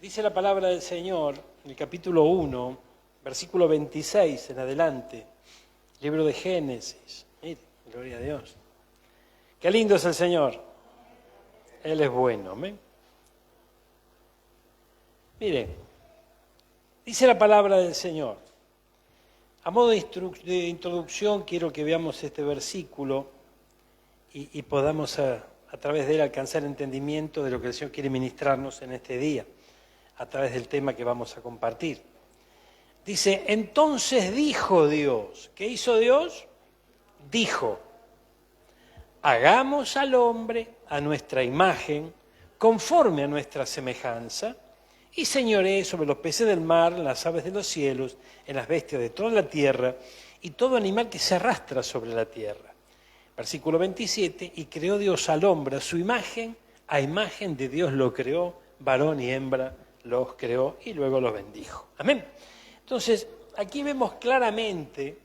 Dice la palabra del Señor en el capítulo 1, versículo 26 en adelante, libro de Génesis. Mire, gloria a Dios. Qué lindo es el Señor. Él es bueno. ¿Amén? Mire, dice la palabra del Señor. A modo de introducción quiero que veamos este versículo y podamos a través de él alcanzar entendimiento de lo que el Señor quiere ministrarnos en este día, a través del tema que vamos a compartir. Dice, entonces dijo Dios. ¿Qué hizo Dios? Dijo, hagamos al hombre a nuestra imagen, conforme a nuestra semejanza, y señoree sobre los peces del mar, en las aves de los cielos, en las bestias de toda la tierra, y todo animal que se arrastra sobre la tierra. Versículo 27, y creó Dios al hombre a su imagen, a imagen de Dios lo creó, varón y hembra los creó, y luego los bendijo. Amén. Entonces, aquí vemos claramente,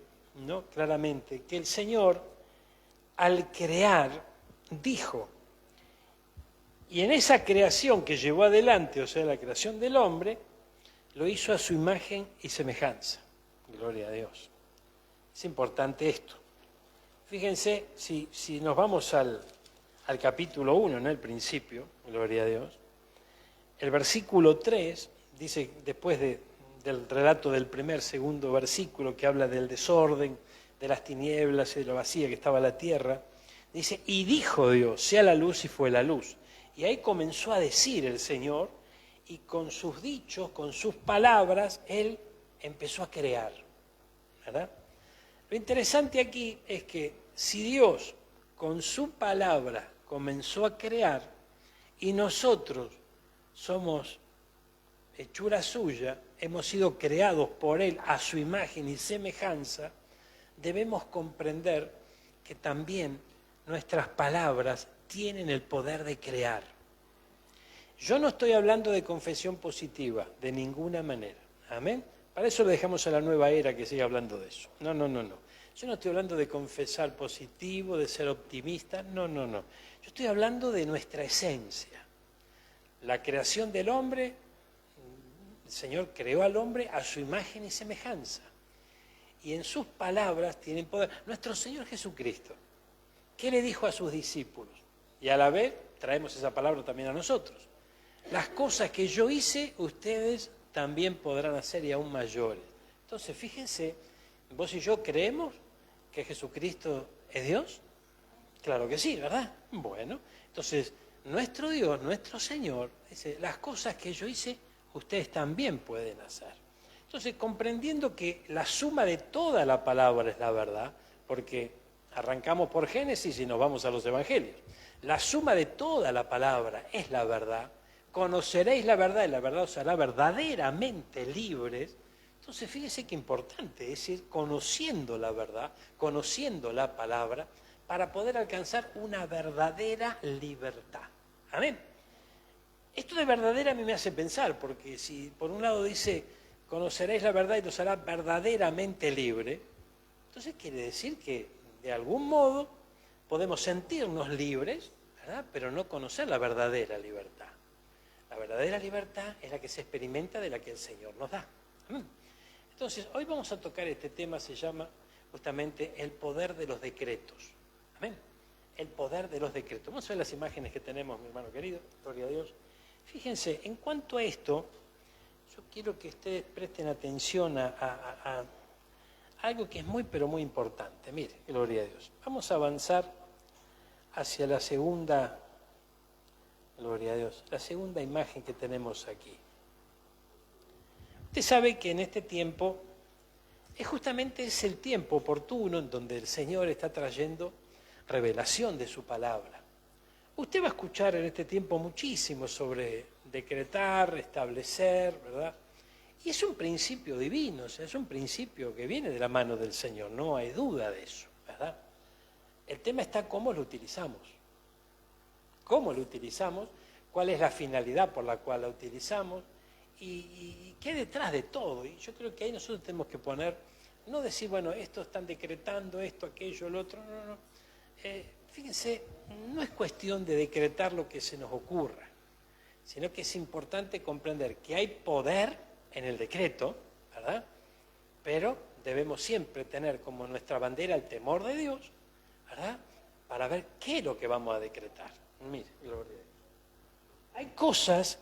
¿no? Claramente que el Señor, al crear, dijo, y en esa creación que llevó adelante, o sea, la creación del hombre, lo hizo a su imagen y semejanza. Gloria a Dios. Es importante esto. Fíjense, si nos vamos al capítulo 1, en el principio, gloria a Dios, el versículo 3 dice, después del relato del segundo versículo que habla del desorden, de las tinieblas y de lo vacía que estaba la tierra, dice, y dijo Dios, sea la luz y fue la luz. Y ahí comenzó a decir el Señor, y con sus dichos, con sus palabras, Él empezó a crear, ¿verdad? Lo interesante aquí es que si Dios con su palabra comenzó a crear y nosotros somos hechura suya, hemos sido creados por Él a su imagen y semejanza, debemos comprender que también nuestras palabras tienen el poder de crear. Yo no estoy hablando de confesión positiva, de ninguna manera. ¿Amén? Para eso le dejamos a la nueva era que siga hablando de eso. No. Yo no estoy hablando de confesar positivo, de ser optimista. No. Yo estoy hablando de nuestra esencia. La creación del hombre, el Señor creó al hombre a su imagen y semejanza. Y en sus palabras tienen poder. Nuestro Señor Jesucristo, ¿qué le dijo a sus discípulos? Y a la vez traemos esa palabra también a nosotros. Las cosas que yo hice, ustedes también podrán hacer y aún mayores. Entonces, fíjense, vos y yo creemos que Jesucristo es Dios. Claro que sí, ¿verdad? Bueno, entonces, nuestro Dios, nuestro Señor, dice, las cosas que yo hice, ustedes también pueden hacer. Entonces, comprendiendo que la suma de toda la palabra es la verdad, porque arrancamos por Génesis y nos vamos a los Evangelios. La suma de toda la palabra es la verdad. Conoceréis la verdad y la verdad os hará verdaderamente libres. Entonces, fíjese qué importante es ir conociendo la verdad, conociendo la palabra, para poder alcanzar una verdadera libertad. Amén. Esto de verdadera a mí me hace pensar, porque si por un lado dice, conoceréis la verdad y os hará verdaderamente libre, entonces quiere decir que de algún modo podemos sentirnos libres, ¿verdad? Pero no conocer la verdadera libertad. La verdadera libertad es la que se experimenta de la que el Señor nos da. Entonces, hoy vamos a tocar este tema, se llama justamente el poder de los decretos. Amén. El poder de los decretos. Vamos a ver las imágenes que tenemos, mi hermano querido, gloria a Dios. Fíjense, en cuanto a esto, yo quiero que ustedes presten atención a algo que es muy, pero muy importante. Mire, gloria a Dios. Vamos a avanzar hacia la segunda, gloria a Dios, la segunda imagen que tenemos aquí. Usted sabe que en este tiempo, justamente es el tiempo oportuno en donde el Señor está trayendo revelación de su palabra. Usted va a escuchar en este tiempo muchísimo sobre decretar, establecer, ¿verdad? Y es un principio divino, o sea, es un principio que viene de la mano del Señor, no hay duda de eso, ¿verdad? El tema está cómo lo utilizamos. ¿Cómo lo utilizamos? ¿Cuál es la finalidad por la cual la utilizamos? ¿Y qué hay detrás de todo? Y yo creo que ahí nosotros tenemos que poner, no decir, bueno, esto están decretando, esto, aquello, lo otro, no. Fíjense, no es cuestión de decretar lo que se nos ocurra, sino que es importante comprender que hay poder en el decreto, ¿verdad? Pero debemos siempre tener como nuestra bandera el temor de Dios, ¿verdad? Para ver qué es lo que vamos a decretar. Mire, gloria a Dios. Hay cosas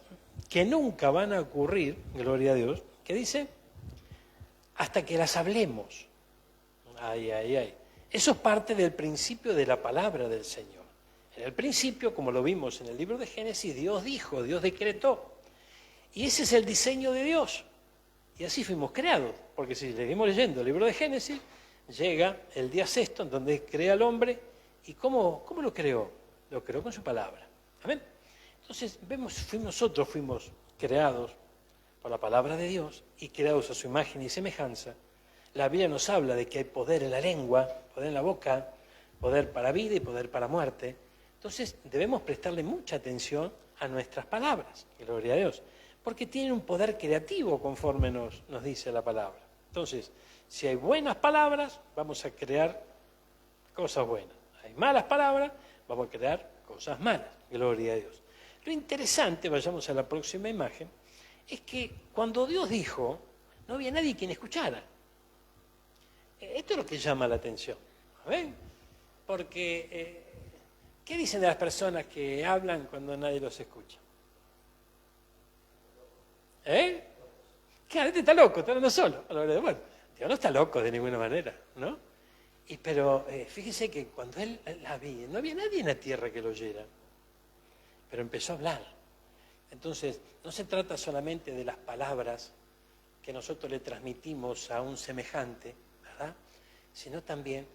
que nunca van a ocurrir, gloria a Dios, que dice, hasta que las hablemos. Ay, ay, ay. Eso es parte del principio de la palabra del Señor. En el principio, como lo vimos en el libro de Génesis, Dios dijo, Dios decretó. Y ese es el diseño de Dios. Y así fuimos creados. Porque si seguimos leyendo el libro de Génesis, llega el día sexto en donde crea al hombre. ¿Y cómo lo creó? Lo creó con su palabra. Amén. Entonces, nosotros fuimos creados por la palabra de Dios y creados a su imagen y semejanza. La Biblia nos habla de que hay poder en la lengua, poder en la boca, poder para vida y poder para muerte. Entonces debemos prestarle mucha atención a nuestras palabras, gloria a Dios, porque tienen un poder creativo conforme nos dice la palabra. Entonces, si hay buenas palabras, vamos a crear cosas buenas. Hay malas palabras, vamos a crear cosas malas, gloria a Dios. Lo interesante, vayamos a la próxima imagen, es que cuando Dios dijo, no había nadie quien escuchara. Esto es lo que llama la atención. ¿Ven? Porque, ¿qué dicen de las personas que hablan cuando nadie los escucha? Claro, este está loco, está hablando solo. Bueno, Dios no está loco de ninguna manera, ¿no? Pero fíjese que cuando él la vi, no había nadie en la tierra que lo oyera. Pero empezó a hablar. Entonces, no se trata solamente de las palabras que nosotros le transmitimos a un semejante, ¿verdad? Sino también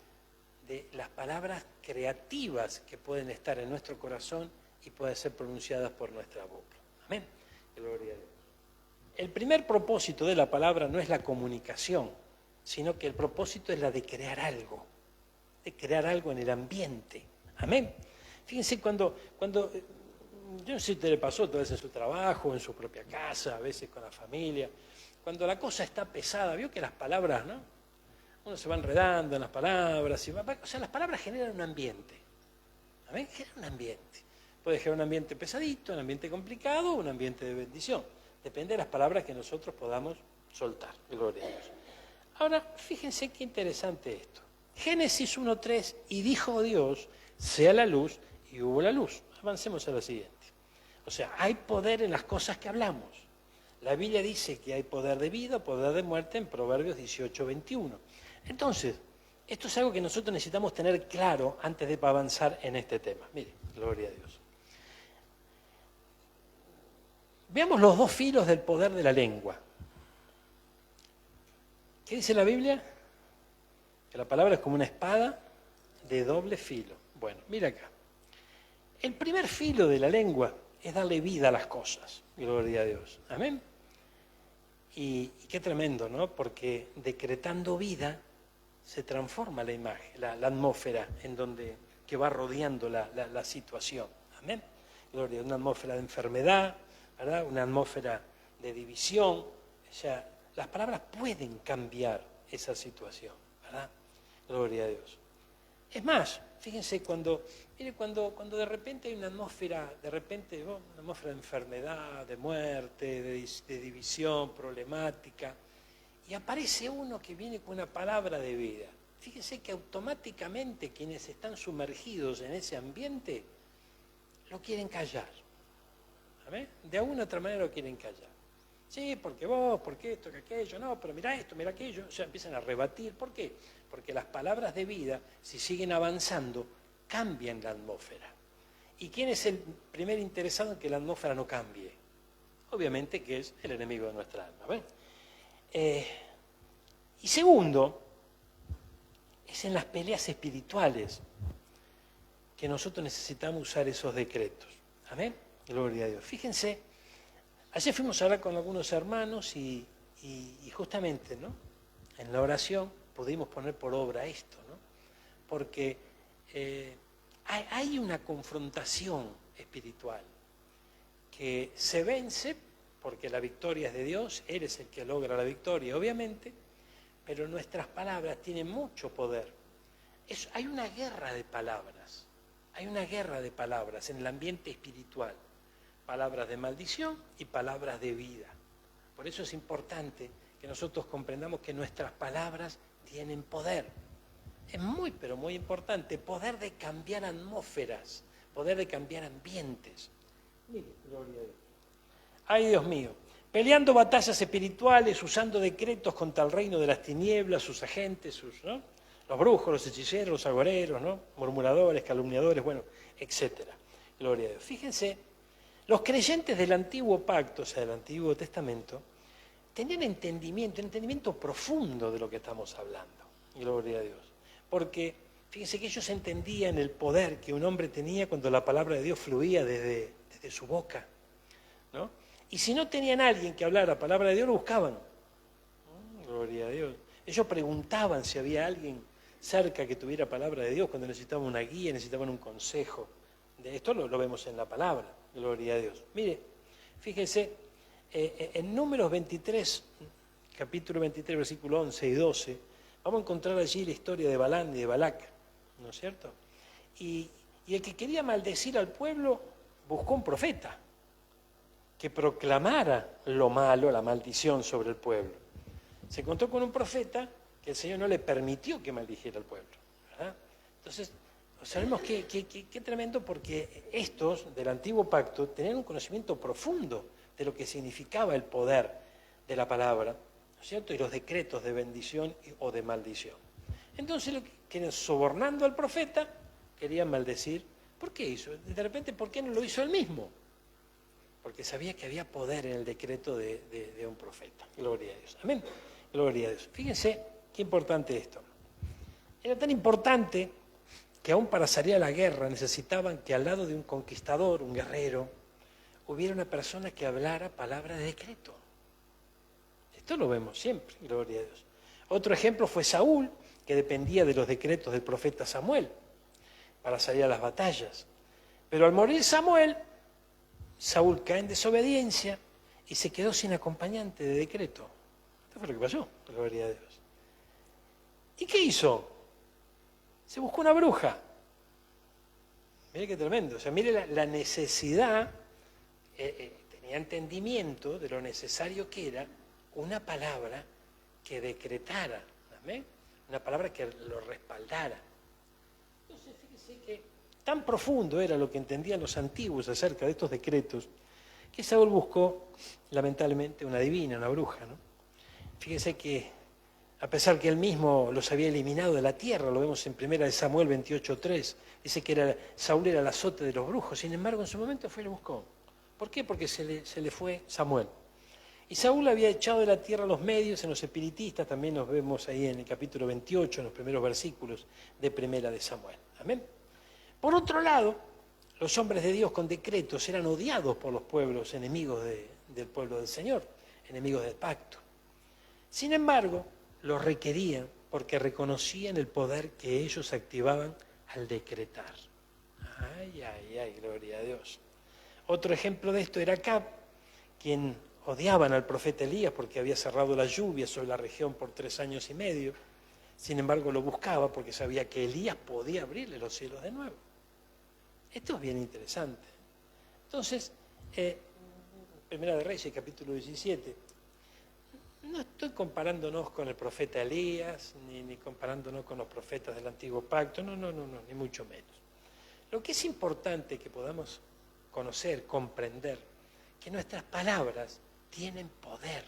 de las palabras creativas que pueden estar en nuestro corazón y pueden ser pronunciadas por nuestra boca. Amén. Gloria a Dios. El primer propósito de la palabra no es la comunicación, sino que el propósito es la de crear algo en el ambiente. Amén. Fíjense cuando yo no sé si te le pasó otra vez en su trabajo, en su propia casa, a veces con la familia, cuando la cosa está pesada, vio que las palabras, ¿no? Uno se va enredando en las palabras, o sea, las palabras generan un ambiente. ¿Amén? Generan un ambiente. Puede generar un ambiente pesadito, un ambiente complicado, un ambiente de bendición. Depende de las palabras que nosotros podamos soltar. Gloria a Dios. Ahora, fíjense qué interesante esto. Génesis 1:3, y dijo Dios, sea la luz, y hubo la luz. Avancemos a la siguiente. O sea, hay poder en las cosas que hablamos. La Biblia dice que hay poder de vida, poder de muerte en Proverbios 18:21. Entonces, esto es algo que nosotros necesitamos tener claro antes de avanzar en este tema. Mire, gloria a Dios. Veamos los dos filos del poder de la lengua. ¿Qué dice la Biblia? Que la palabra es como una espada de doble filo. Bueno, mira acá. El primer filo de la lengua es darle vida a las cosas. Gloria a Dios. Amén. Y qué tremendo, ¿no? Porque decretando vida se transforma la imagen, la atmósfera que va rodeando la situación. Amén. Gloria, una atmósfera de enfermedad, ¿verdad? Una atmósfera de división. O sea, las palabras pueden cambiar esa situación, ¿verdad? Gloria a Dios. Es más, fíjense cuando de repente hay una atmósfera, una atmósfera de enfermedad, de muerte, de división, problemática, y aparece uno que viene con una palabra de vida. Fíjense que automáticamente quienes están sumergidos en ese ambiente lo quieren callar. ¿Amén? De alguna u otra manera lo quieren callar. Sí, porque vos, porque esto, que aquello, no, pero mira esto, mira aquello. O sea, empiezan a rebatir. ¿Por qué? Porque las palabras de vida, si siguen avanzando, cambian la atmósfera. ¿Y quién es el primer interesado en que la atmósfera no cambie? Obviamente que es el enemigo de nuestra alma. ¿Ven? Y segundo, es en las peleas espirituales que nosotros necesitamos usar esos decretos. Amén. Gloria a Dios. Fíjense, ayer fuimos a hablar con algunos hermanos y justamente, ¿no? En la oración pudimos poner por obra esto, ¿no? Porque hay una confrontación espiritual que se vence porque la victoria es de Dios, Él es el que logra la victoria, obviamente, pero nuestras palabras tienen mucho poder. Hay una guerra de palabras en el ambiente espiritual. palabras de maldición y palabras de vida. Por eso es importante que nosotros comprendamos que nuestras palabras tienen poder. Es muy, pero muy importante, poder de cambiar atmósferas, poder de cambiar ambientes. Mire, gloria a Dios. Ay, Dios mío, peleando batallas espirituales, usando decretos contra el reino de las tinieblas, sus agentes, ¿no? Los brujos, los hechiceros, los agoreros, ¿no? Murmuradores, calumniadores, bueno, etcétera. Gloria a Dios. Fíjense, los creyentes del Antiguo Pacto, o sea, del Antiguo Testamento, tenían entendimiento profundo de lo que estamos hablando. Gloria a Dios. Porque, fíjense que ellos entendían el poder que un hombre tenía cuando la palabra de Dios fluía desde su boca, ¿no? Y si no tenían a alguien que hablara palabra de Dios, lo buscaban. Gloria a Dios. Ellos preguntaban si había alguien cerca que tuviera palabra de Dios cuando necesitaban una guía, necesitaban un consejo. De esto lo vemos en la palabra. Gloria a Dios. Mire, fíjense, en Números 23, capítulo 23, versículo 11 y 12, vamos a encontrar allí la historia de Balán y de Balac, ¿no es cierto? Y el que quería maldecir al pueblo buscó un profeta que proclamara lo malo, la maldición sobre el pueblo. Se encontró con un profeta que el Señor no le permitió que maldijera al pueblo, ¿verdad? Entonces, sabemos qué tremendo, porque estos del Antiguo Pacto tenían un conocimiento profundo de lo que significaba el poder de la palabra, ¿no es cierto? Y los decretos de bendición o de maldición. Entonces, sobornando al profeta, querían maldecir. ¿Por qué hizo? De repente, ¿por qué no lo hizo él mismo? Porque sabía que había poder en el decreto de un profeta. Gloria a Dios. Amén. Gloria a Dios. Fíjense qué importante esto. Era tan importante que aún para salir a la guerra necesitaban que al lado de un conquistador, un guerrero, hubiera una persona que hablara palabra de decreto. Esto lo vemos siempre, gloria a Dios. Otro ejemplo fue Saúl, que dependía de los decretos del profeta Samuel para salir a las batallas. Pero al morir Samuel, Saúl cae en desobediencia y se quedó sin acompañante de decreto. Esto fue lo que pasó, gloria a Dios. ¿Y qué hizo? Se buscó una bruja. Mire qué tremendo. O sea, mire la necesidad, tenía entendimiento de lo necesario que era una palabra que decretara, ¿amén? Una palabra que lo respaldara. Entonces, fíjese que tan profundo era lo que entendían los antiguos acerca de estos decretos, que Saúl buscó, lamentablemente, una divina, una bruja, ¿no? Fíjese que, a pesar que él mismo los había eliminado de la tierra, lo vemos en 1 Samuel 28:3, dice que Saúl era el azote de los brujos, sin embargo, en su momento fue y lo buscó. ¿Por qué? Porque se le fue Samuel. Y Saúl había echado de la tierra a los medios, en los espiritistas, también nos vemos ahí en el capítulo 28, en los primeros versículos de 1 Samuel. Amén. Por otro lado, los hombres de Dios con decretos eran odiados por los pueblos enemigos del pueblo del Señor, enemigos del pacto. Sin embargo, los requerían porque reconocían el poder que ellos activaban al decretar. Ay, ay, ay, gloria a Dios. Otro ejemplo de esto era Acab, quien odiaban al profeta Elías porque había cerrado la lluvia sobre la región por 3 años y medio. Sin embargo, lo buscaba porque sabía que Elías podía abrirle los cielos de nuevo. Esto es bien interesante. Entonces, Primera de Reyes, capítulo 17, no estoy comparándonos con el profeta Elías, ni comparándonos con los profetas del Antiguo Pacto, no, ni mucho menos. Lo que es importante que podamos conocer, comprender, que nuestras palabras tienen poder.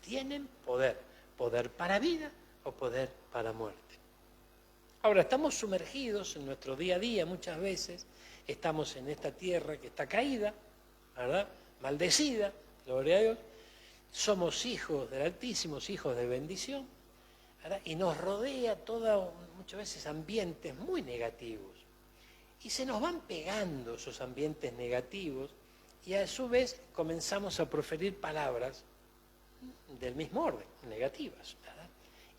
Tienen poder para vida o poder para muerte. Ahora, estamos sumergidos en nuestro día a día muchas veces, estamos en esta tierra que está caída, ¿verdad? Maldecida, gloria a Dios, somos hijos del Altísimo, hijos de bendición, ¿verdad? Y nos rodea muchas veces ambientes muy negativos. Y se nos van pegando esos ambientes negativos y a su vez comenzamos a proferir palabras del mismo orden, negativas, ¿verdad?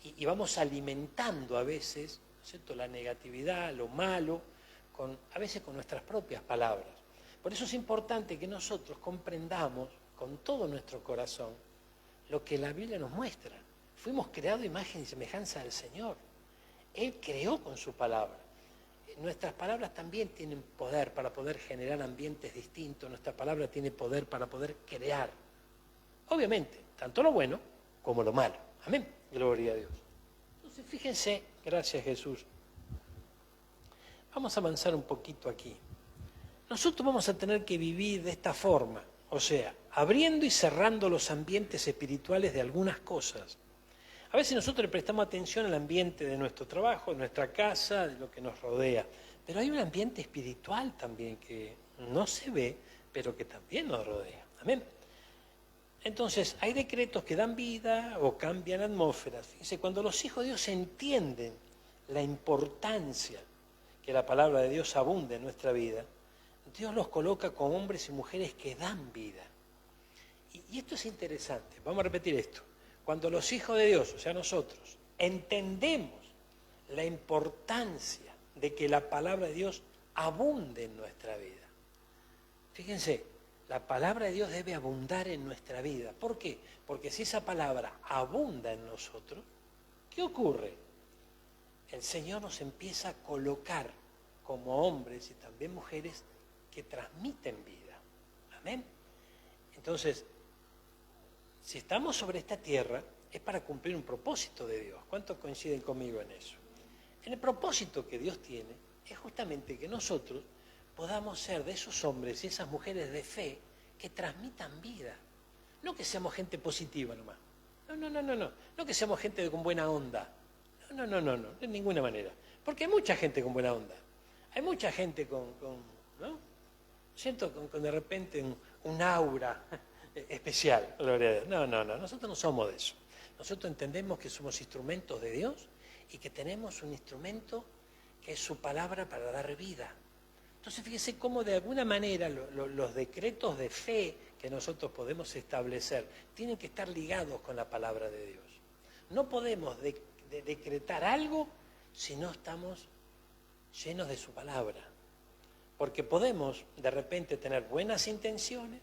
Y vamos alimentando a veces, ¿no es cierto?, la negatividad, lo malo, a veces con nuestras propias palabras. Por eso es importante que nosotros comprendamos con todo nuestro corazón lo que la Biblia nos muestra. Fuimos creados a imagen y semejanza del Señor. Él creó con su palabra. nuestras palabras también tienen poder para poder generar ambientes distintos, nuestra palabra tiene poder para poder crear. Obviamente, tanto lo bueno como lo malo. Amén. Gloria a Dios. Entonces, fíjense, gracias Jesús. Vamos a avanzar un poquito aquí. Nosotros vamos a tener que vivir de esta forma, o sea, abriendo y cerrando los ambientes espirituales de algunas cosas. A veces nosotros le prestamos atención al ambiente de nuestro trabajo, de nuestra casa, de lo que nos rodea. Pero hay un ambiente espiritual también que no se ve, pero que también nos rodea. Amén. Entonces, hay decretos que dan vida o cambian atmósferas. Fíjense, cuando los hijos de Dios entienden la importancia que la palabra de Dios abunde en nuestra vida, Dios los coloca con hombres y mujeres que dan vida. Y esto es interesante. Vamos a repetir esto. Cuando los hijos de Dios, o sea nosotros, entendemos la importancia de que la palabra de Dios abunde en nuestra vida. Fíjense, la palabra de Dios debe abundar en nuestra vida. ¿Por qué? Porque si esa palabra abunda en nosotros, ¿qué ocurre? El Señor nos empieza a colocar como hombres y también mujeres que transmiten vida. Amén. Entonces, si estamos sobre esta tierra, es para cumplir un propósito de Dios. ¿Cuántos coinciden conmigo en eso? En el propósito que Dios tiene es justamente que nosotros podamos ser de esos hombres y esas mujeres de fe que transmitan vida. No que seamos gente positiva nomás. No. No que seamos gente con buena onda. No, de ninguna manera. Porque hay mucha gente con buena onda. Hay mucha gente ¿no? Siento con de repente un aura especial, gloria a Dios. No, nosotros no somos de eso. Nosotros entendemos que somos instrumentos de Dios y que tenemos un instrumento que es su palabra para dar vida. Entonces fíjese cómo de alguna manera los decretos de fe que nosotros podemos establecer tienen que estar ligados con la palabra de Dios. No podemos decretar algo si no estamos llenos de su palabra. Porque podemos de repente tener buenas intenciones,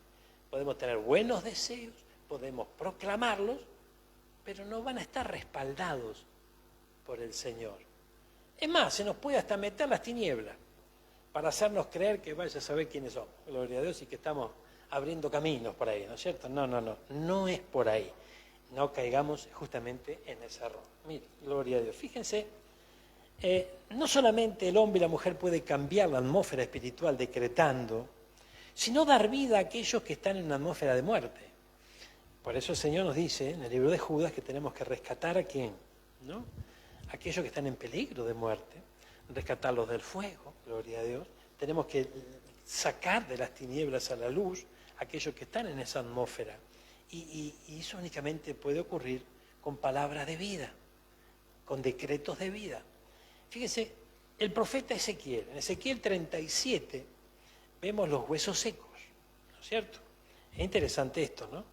podemos tener buenos deseos, podemos proclamarlos, pero no van a estar respaldados por el Señor. Es más, se nos puede hasta meter las tinieblas para hacernos creer que vaya a saber quiénes somos, gloria a Dios, y que estamos abriendo caminos por ahí, ¿no es cierto? No es por ahí. No caigamos justamente en ese error. Mire, gloria a Dios. Fíjense, no solamente el hombre y la mujer pueden cambiar la atmósfera espiritual decretando, sino dar vida a aquellos que están en una atmósfera de muerte. Por eso el Señor nos dice en el libro de Judas que tenemos que rescatar a quién, ¿no? Aquellos que están en peligro de muerte, rescatarlos del fuego, gloria a Dios. Tenemos que sacar de las tinieblas a la luz a aquellos que están en esa atmósfera. Y eso únicamente puede ocurrir con palabras de vida, con decretos de vida. Fíjense, el profeta Ezequiel, en Ezequiel 37, vemos los huesos secos, ¿no es cierto? Es interesante esto, ¿no?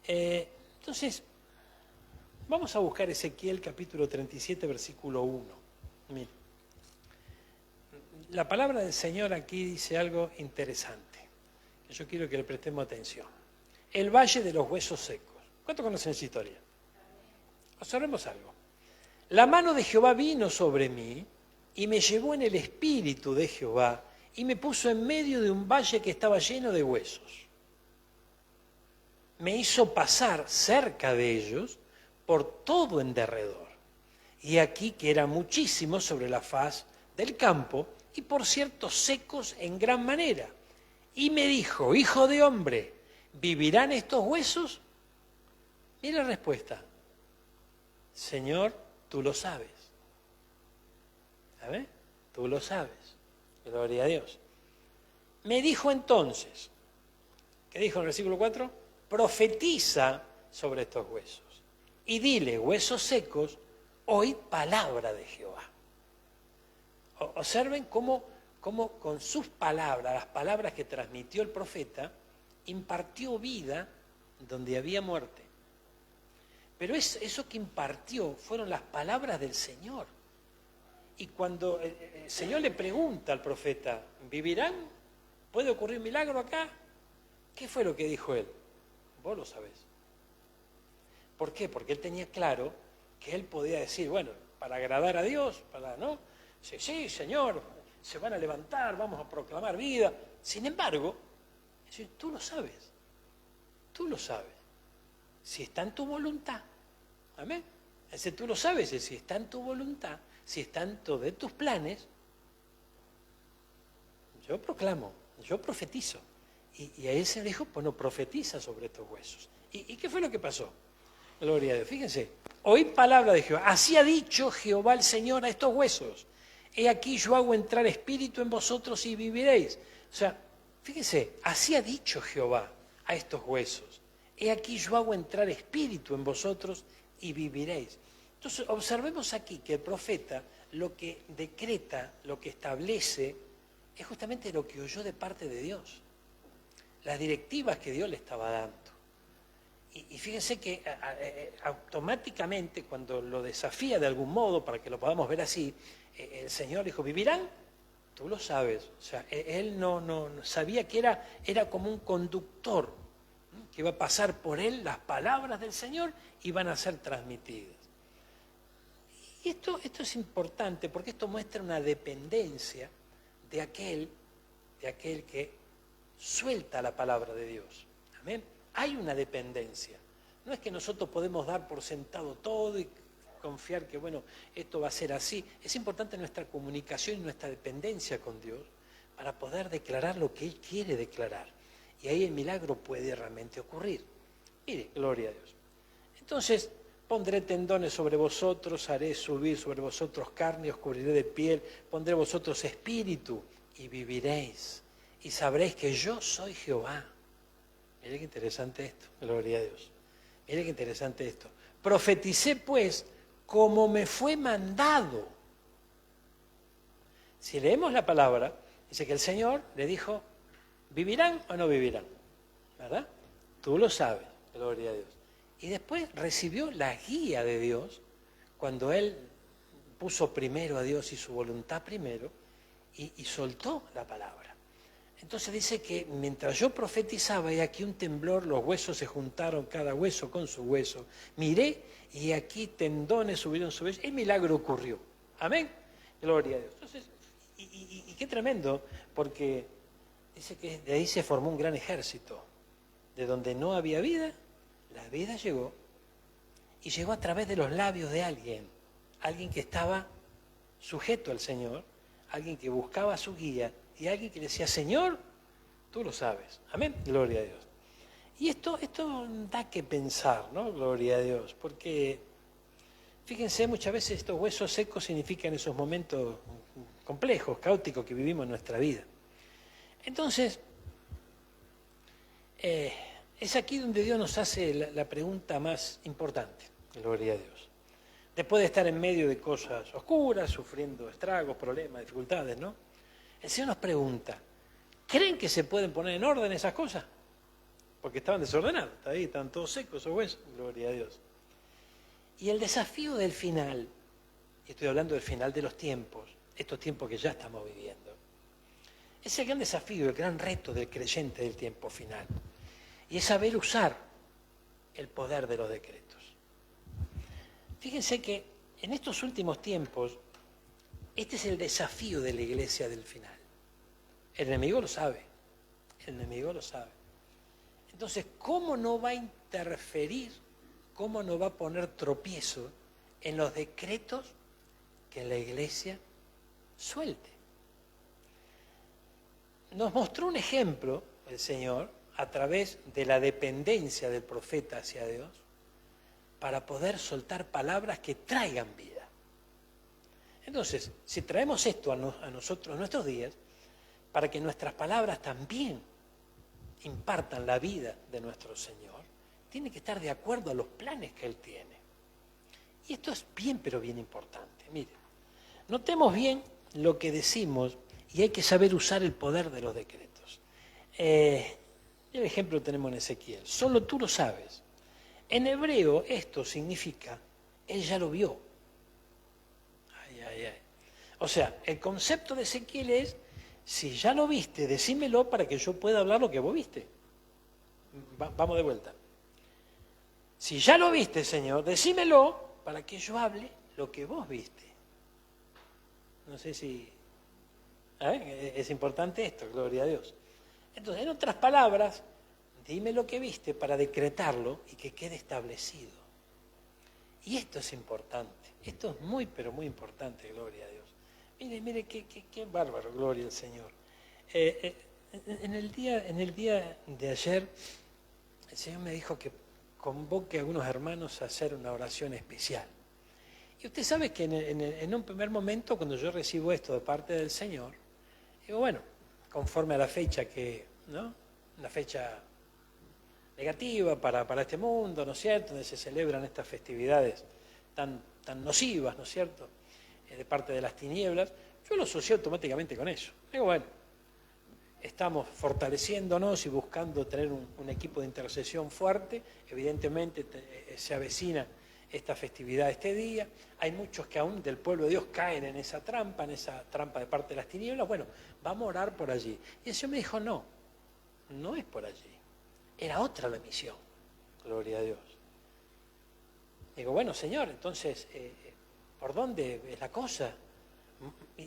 Entonces, vamos a buscar Ezequiel capítulo 37, versículo 1. Mire, la palabra del Señor aquí dice algo interesante, que yo quiero que le prestemos atención. El valle de los huesos secos. ¿Cuántos conocen esa historia? Observemos algo. La mano de Jehová vino sobre mí y me llevó en el espíritu de Jehová y me puso en medio de un valle que estaba lleno de huesos. Me hizo pasar cerca de ellos por todo en derredor. Y aquí que eran muchísimos sobre la faz del campo y por cierto secos en gran manera. Y me dijo, hijo de hombre, ¿vivirán estos huesos? Mira la respuesta. Señor, tú lo sabes. ¿Sabes? Tú lo sabes. Gloria a Dios. Me dijo entonces, ¿qué dijo en el versículo 4? Profetiza sobre estos huesos y dile, huesos secos, oíd palabra de Jehová. Observen cómo con sus palabras, las palabras que transmitió el profeta, impartió vida donde había muerte. Pero eso que impartió fueron las palabras del Señor. Y cuando el Señor le pregunta al profeta, ¿vivirán? ¿Puede ocurrir un milagro acá? ¿Qué fue lo que dijo él? Vos lo sabés. ¿Por qué? Porque él tenía claro que él podía decir, bueno, para agradar a Dios, ¿no? Sí, Señor, se van a levantar, vamos a proclamar vida. Sin embargo, tú lo sabes, si está en tu voluntad, amén. Tú lo sabes, si está en tu voluntad, si está dentro de tus planes, yo proclamo, yo profetizo. Y a él se le dijo, pues no, profetiza sobre estos huesos. ¿Y qué fue lo que pasó? Gloria a Dios. Fíjense, oíd palabra de Jehová. Así ha dicho Jehová el Señor a estos huesos. He aquí yo hago entrar espíritu en vosotros y viviréis. O sea, fíjense, así ha dicho Jehová a estos huesos. He aquí yo hago entrar espíritu en vosotros y viviréis. Entonces, observemos aquí que el profeta lo que decreta, lo que establece, es justamente lo que oyó de parte de Dios. Las directivas que Dios le estaba dando. Y fíjense que automáticamente, cuando lo desafía de algún modo, para que lo podamos ver así, el Señor dijo, ¿vivirán? Tú lo sabes. O sea, él no sabía que era como un conductor, que iba a pasar por él las palabras del Señor y van a ser transmitidas. Y esto es importante porque esto muestra una dependencia de aquel que suelta la palabra de Dios. Amén. Hay una dependencia. No es que nosotros podemos dar por sentado todo y confiar que, bueno, esto va a ser así. Es importante nuestra comunicación y nuestra dependencia con Dios para poder declarar lo que Él quiere declarar. Y ahí el milagro puede realmente ocurrir. Mire, gloria a Dios. Entonces, pondré tendones sobre vosotros, haré subir sobre vosotros carne, os cubriré de piel, pondré vosotros espíritu y viviréis. Y sabréis que yo soy Jehová. Mire qué interesante esto, gloria a Dios. Mire qué interesante esto. Profeticé pues como me fue mandado. Si leemos la palabra, dice que el Señor le dijo, ¿vivirán o no vivirán? ¿Verdad? Tú lo sabes, gloria a Dios. Y después recibió la guía de Dios cuando él puso primero a Dios y su voluntad primero y soltó la palabra. Entonces dice que mientras yo profetizaba, y aquí un temblor, los huesos se juntaron, cada hueso con su hueso. Miré, y aquí tendones subieron sobre ellos. El milagro ocurrió. Amén. Gloria a Dios. Entonces, y qué tremendo, porque dice que de ahí se formó un gran ejército. De donde no había vida, la vida llegó. Y llegó a través de los labios de alguien. Alguien que estaba sujeto al Señor, alguien que buscaba su guía, y alguien que le decía, Señor, tú lo sabes. Amén. Gloria a Dios. Y esto da que pensar, ¿no? Gloria a Dios. Porque, fíjense, muchas veces estos huesos secos significan esos momentos complejos, caóticos que vivimos en nuestra vida. Entonces, es aquí donde Dios nos hace la pregunta más importante. Gloria a Dios. Después de estar en medio de cosas oscuras, sufriendo estragos, problemas, dificultades, ¿no? El Señor nos pregunta, ¿creen que se pueden poner en orden esas cosas? Porque estaban desordenados, ahí estaban todos secos esos huesos, gloria a Dios. Y el desafío del final, y estoy hablando del final de los tiempos, estos tiempos que ya estamos viviendo, es el gran desafío, el gran reto del creyente del tiempo final. Y es saber usar el poder de los decretos. Fíjense que en estos últimos tiempos, este es el desafío de la iglesia del final. El enemigo lo sabe. El enemigo lo sabe. Entonces, ¿cómo no va a interferir, cómo no va a poner tropiezo en los decretos que la iglesia suelte? Nos mostró un ejemplo, el Señor, a través de la dependencia del profeta hacia Dios, para poder soltar palabras que traigan vida. Entonces, si traemos esto a nosotros, a nuestros días, para que nuestras palabras también impartan la vida de nuestro Señor, tiene que estar de acuerdo a los planes que Él tiene. Y esto es bien, pero bien importante. Miren, notemos bien lo que decimos y hay que saber usar el poder de los decretos. El ejemplo lo tenemos en Ezequiel. Solo tú lo sabes. En hebreo esto significa, Él ya lo vio. O sea, el concepto de Ezequiel es, si ya lo viste, decímelo para que yo pueda hablar lo que vos viste. Vamos de vuelta. Si ya lo viste, Señor, decímelo para que yo hable lo que vos viste. No sé si Es importante esto, gloria a Dios. Entonces, en otras palabras, dime lo que viste para decretarlo y que quede establecido. Y esto es importante, esto es muy, pero muy importante, gloria a Dios. Mire, qué bárbaro, gloria al Señor. En el día de ayer, el Señor me dijo que convoque a algunos hermanos a hacer una oración especial. Y usted sabe que en un primer momento, cuando yo recibo esto de parte del Señor, digo, bueno, conforme a la fecha ¿no? Una fecha negativa para este mundo, ¿no es cierto?, donde se celebran estas festividades tan nocivas, ¿no es cierto?, de parte de las tinieblas, yo lo asocié automáticamente con eso. Digo, bueno, estamos fortaleciéndonos y buscando tener un equipo de intercesión fuerte, evidentemente se avecina esta festividad este día, hay muchos que aún del pueblo de Dios caen en esa trampa de parte de las tinieblas, bueno, vamos a orar por allí. Y el Señor me dijo, no es por allí. Era otra la misión, gloria a Dios. Digo, bueno, Señor, entonces, ¿por dónde es la cosa?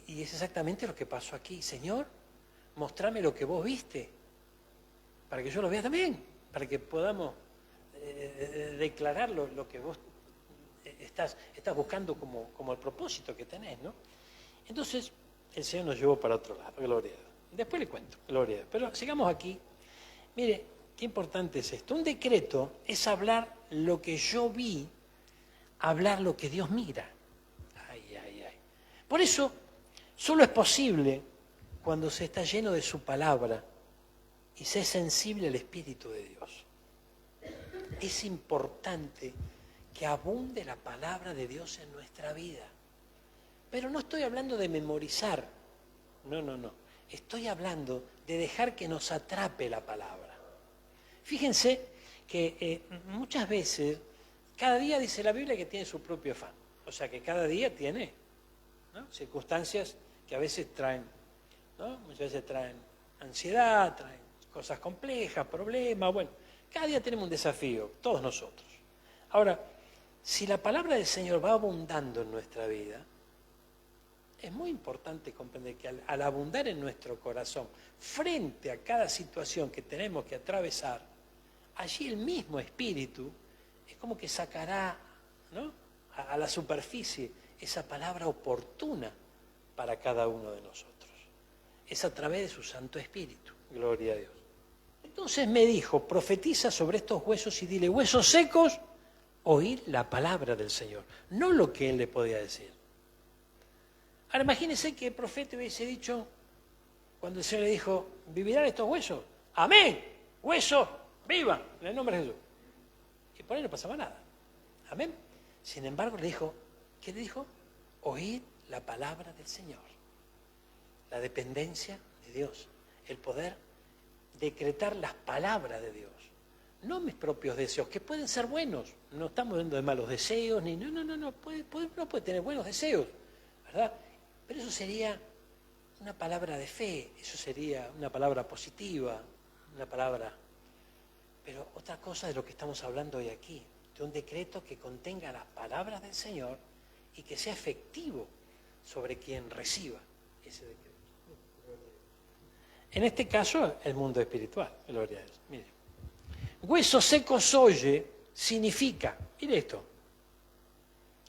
Y es exactamente lo que pasó aquí. Señor, mostrame lo que vos viste, para que yo lo vea también, para que podamos declarar lo que vos estás buscando como el propósito que tenés, ¿no? Entonces, el Señor nos llevó para otro lado, gloria a Dios. Después le cuento, gloria a Dios. Pero sigamos aquí. Mire, qué importante es esto. Un decreto es hablar lo que yo vi, hablar lo que Dios mira. Ay, ay, ay. Por eso, solo es posible cuando se está lleno de su palabra y se es sensible al Espíritu de Dios. Es importante que abunde la palabra de Dios en nuestra vida. Pero no estoy hablando de memorizar. No. Estoy hablando de dejar que nos atrape la palabra. Fíjense que muchas veces, cada día dice la Biblia que tiene su propio afán. O sea que cada día tiene, ¿no?, circunstancias que a veces traen, ¿no?, muchas veces traen ansiedad, traen cosas complejas, problemas. Bueno, cada día tenemos un desafío, todos nosotros. Ahora, si la palabra del Señor va abundando en nuestra vida, es muy importante comprender que al abundar en nuestro corazón, frente a cada situación que tenemos que atravesar, allí el mismo Espíritu es como que sacará, ¿no?, a la superficie esa palabra oportuna para cada uno de nosotros. Es a través de su Santo Espíritu, gloria a Dios. Entonces me dijo, profetiza sobre estos huesos y dile, huesos secos, oír la palabra del Señor, no lo que Él le podía decir. Ahora imagínense que el profeta hubiese dicho, cuando el Señor le dijo, ¿vivirán estos huesos? ¡Amén! ¡Huesos, vivan! En el nombre de Jesús. Y por ahí no pasaba nada. ¿Amén? Sin embargo, le dijo, ¿qué le dijo? Oír la palabra del Señor. La dependencia de Dios. El poder decretar las palabras de Dios. No mis propios deseos, que pueden ser buenos. No estamos hablando de malos deseos, ni no. Uno puede tener buenos deseos, ¿verdad? Pero eso sería una palabra de fe, eso sería una palabra positiva, una palabra... Pero otra cosa de lo que estamos hablando hoy aquí, de un decreto que contenga las palabras del Señor y que sea efectivo sobre quien reciba ese decreto. En este caso, el mundo espiritual, gloria a Dios. Mire, huesos secos oye significa, mire esto,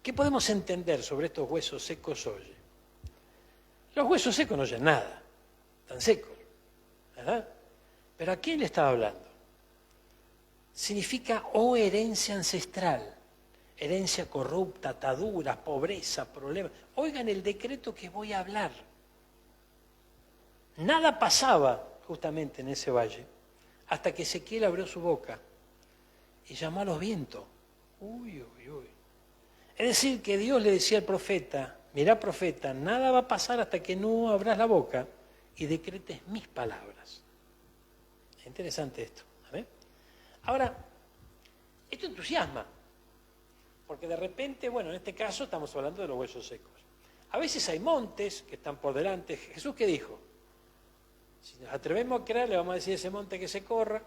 ¿qué podemos entender sobre estos huesos secos oye? Los huesos secos no oyen nada, están secos, ¿verdad? Pero ¿a quién le estaba hablando? Significa herencia ancestral, herencia corrupta, ataduras, pobreza, problemas. Oigan el decreto que voy a hablar. Nada pasaba justamente en ese valle hasta que Ezequiel abrió su boca y llamó a los vientos. Uy. Es decir, que Dios le decía al profeta, mirá profeta, nada va a pasar hasta que no abras la boca y decretes mis palabras. Es interesante esto. ¿Amén? Ahora, esto entusiasma, porque de repente, bueno, en este caso estamos hablando de los huesos secos. A veces hay montes que están por delante. ¿Jesús qué dijo? Si nos atrevemos a creer, le vamos a decir a ese monte que se corra.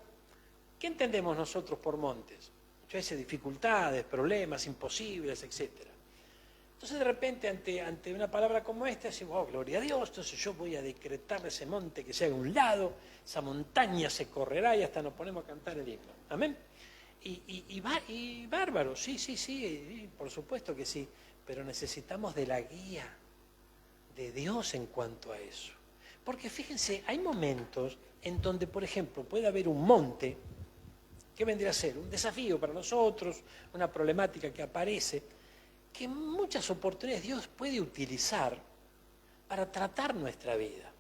¿Qué entendemos nosotros por montes? Muchas veces dificultades, problemas, imposibles, etc. Entonces de repente ante una palabra como esta decimos, oh, gloria a Dios, entonces yo voy a decretar ese monte que se haga a un lado, esa montaña se correrá y hasta nos ponemos a cantar el himno. Amén. Y bárbaro, sí, por supuesto que sí, pero necesitamos de la guía de Dios en cuanto a eso. Porque fíjense, hay momentos en donde, por ejemplo, puede haber un monte, que vendría a ser un desafío para nosotros, una problemática que aparece, que en muchas oportunidades Dios puede utilizar para tratar nuestra vida,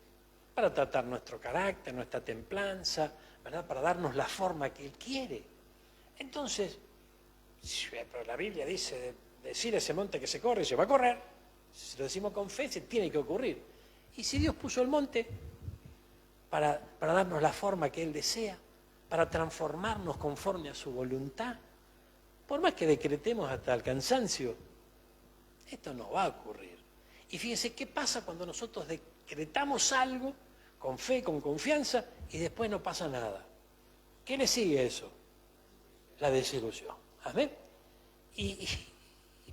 para tratar nuestro carácter, nuestra templanza, ¿verdad? Para darnos la forma que Él quiere. Entonces, pero la Biblia dice, decir a ese monte que se corre, se va a correr. Si lo decimos con fe, se tiene que ocurrir. Y si Dios puso el monte para darnos la forma que Él desea, para transformarnos conforme a su voluntad, por más que decretemos hasta el cansancio, esto no va a ocurrir. Y fíjense qué pasa cuando nosotros decretamos algo con fe, con confianza, y después no pasa nada. ¿Qué le sigue a eso? La desilusión. Amén.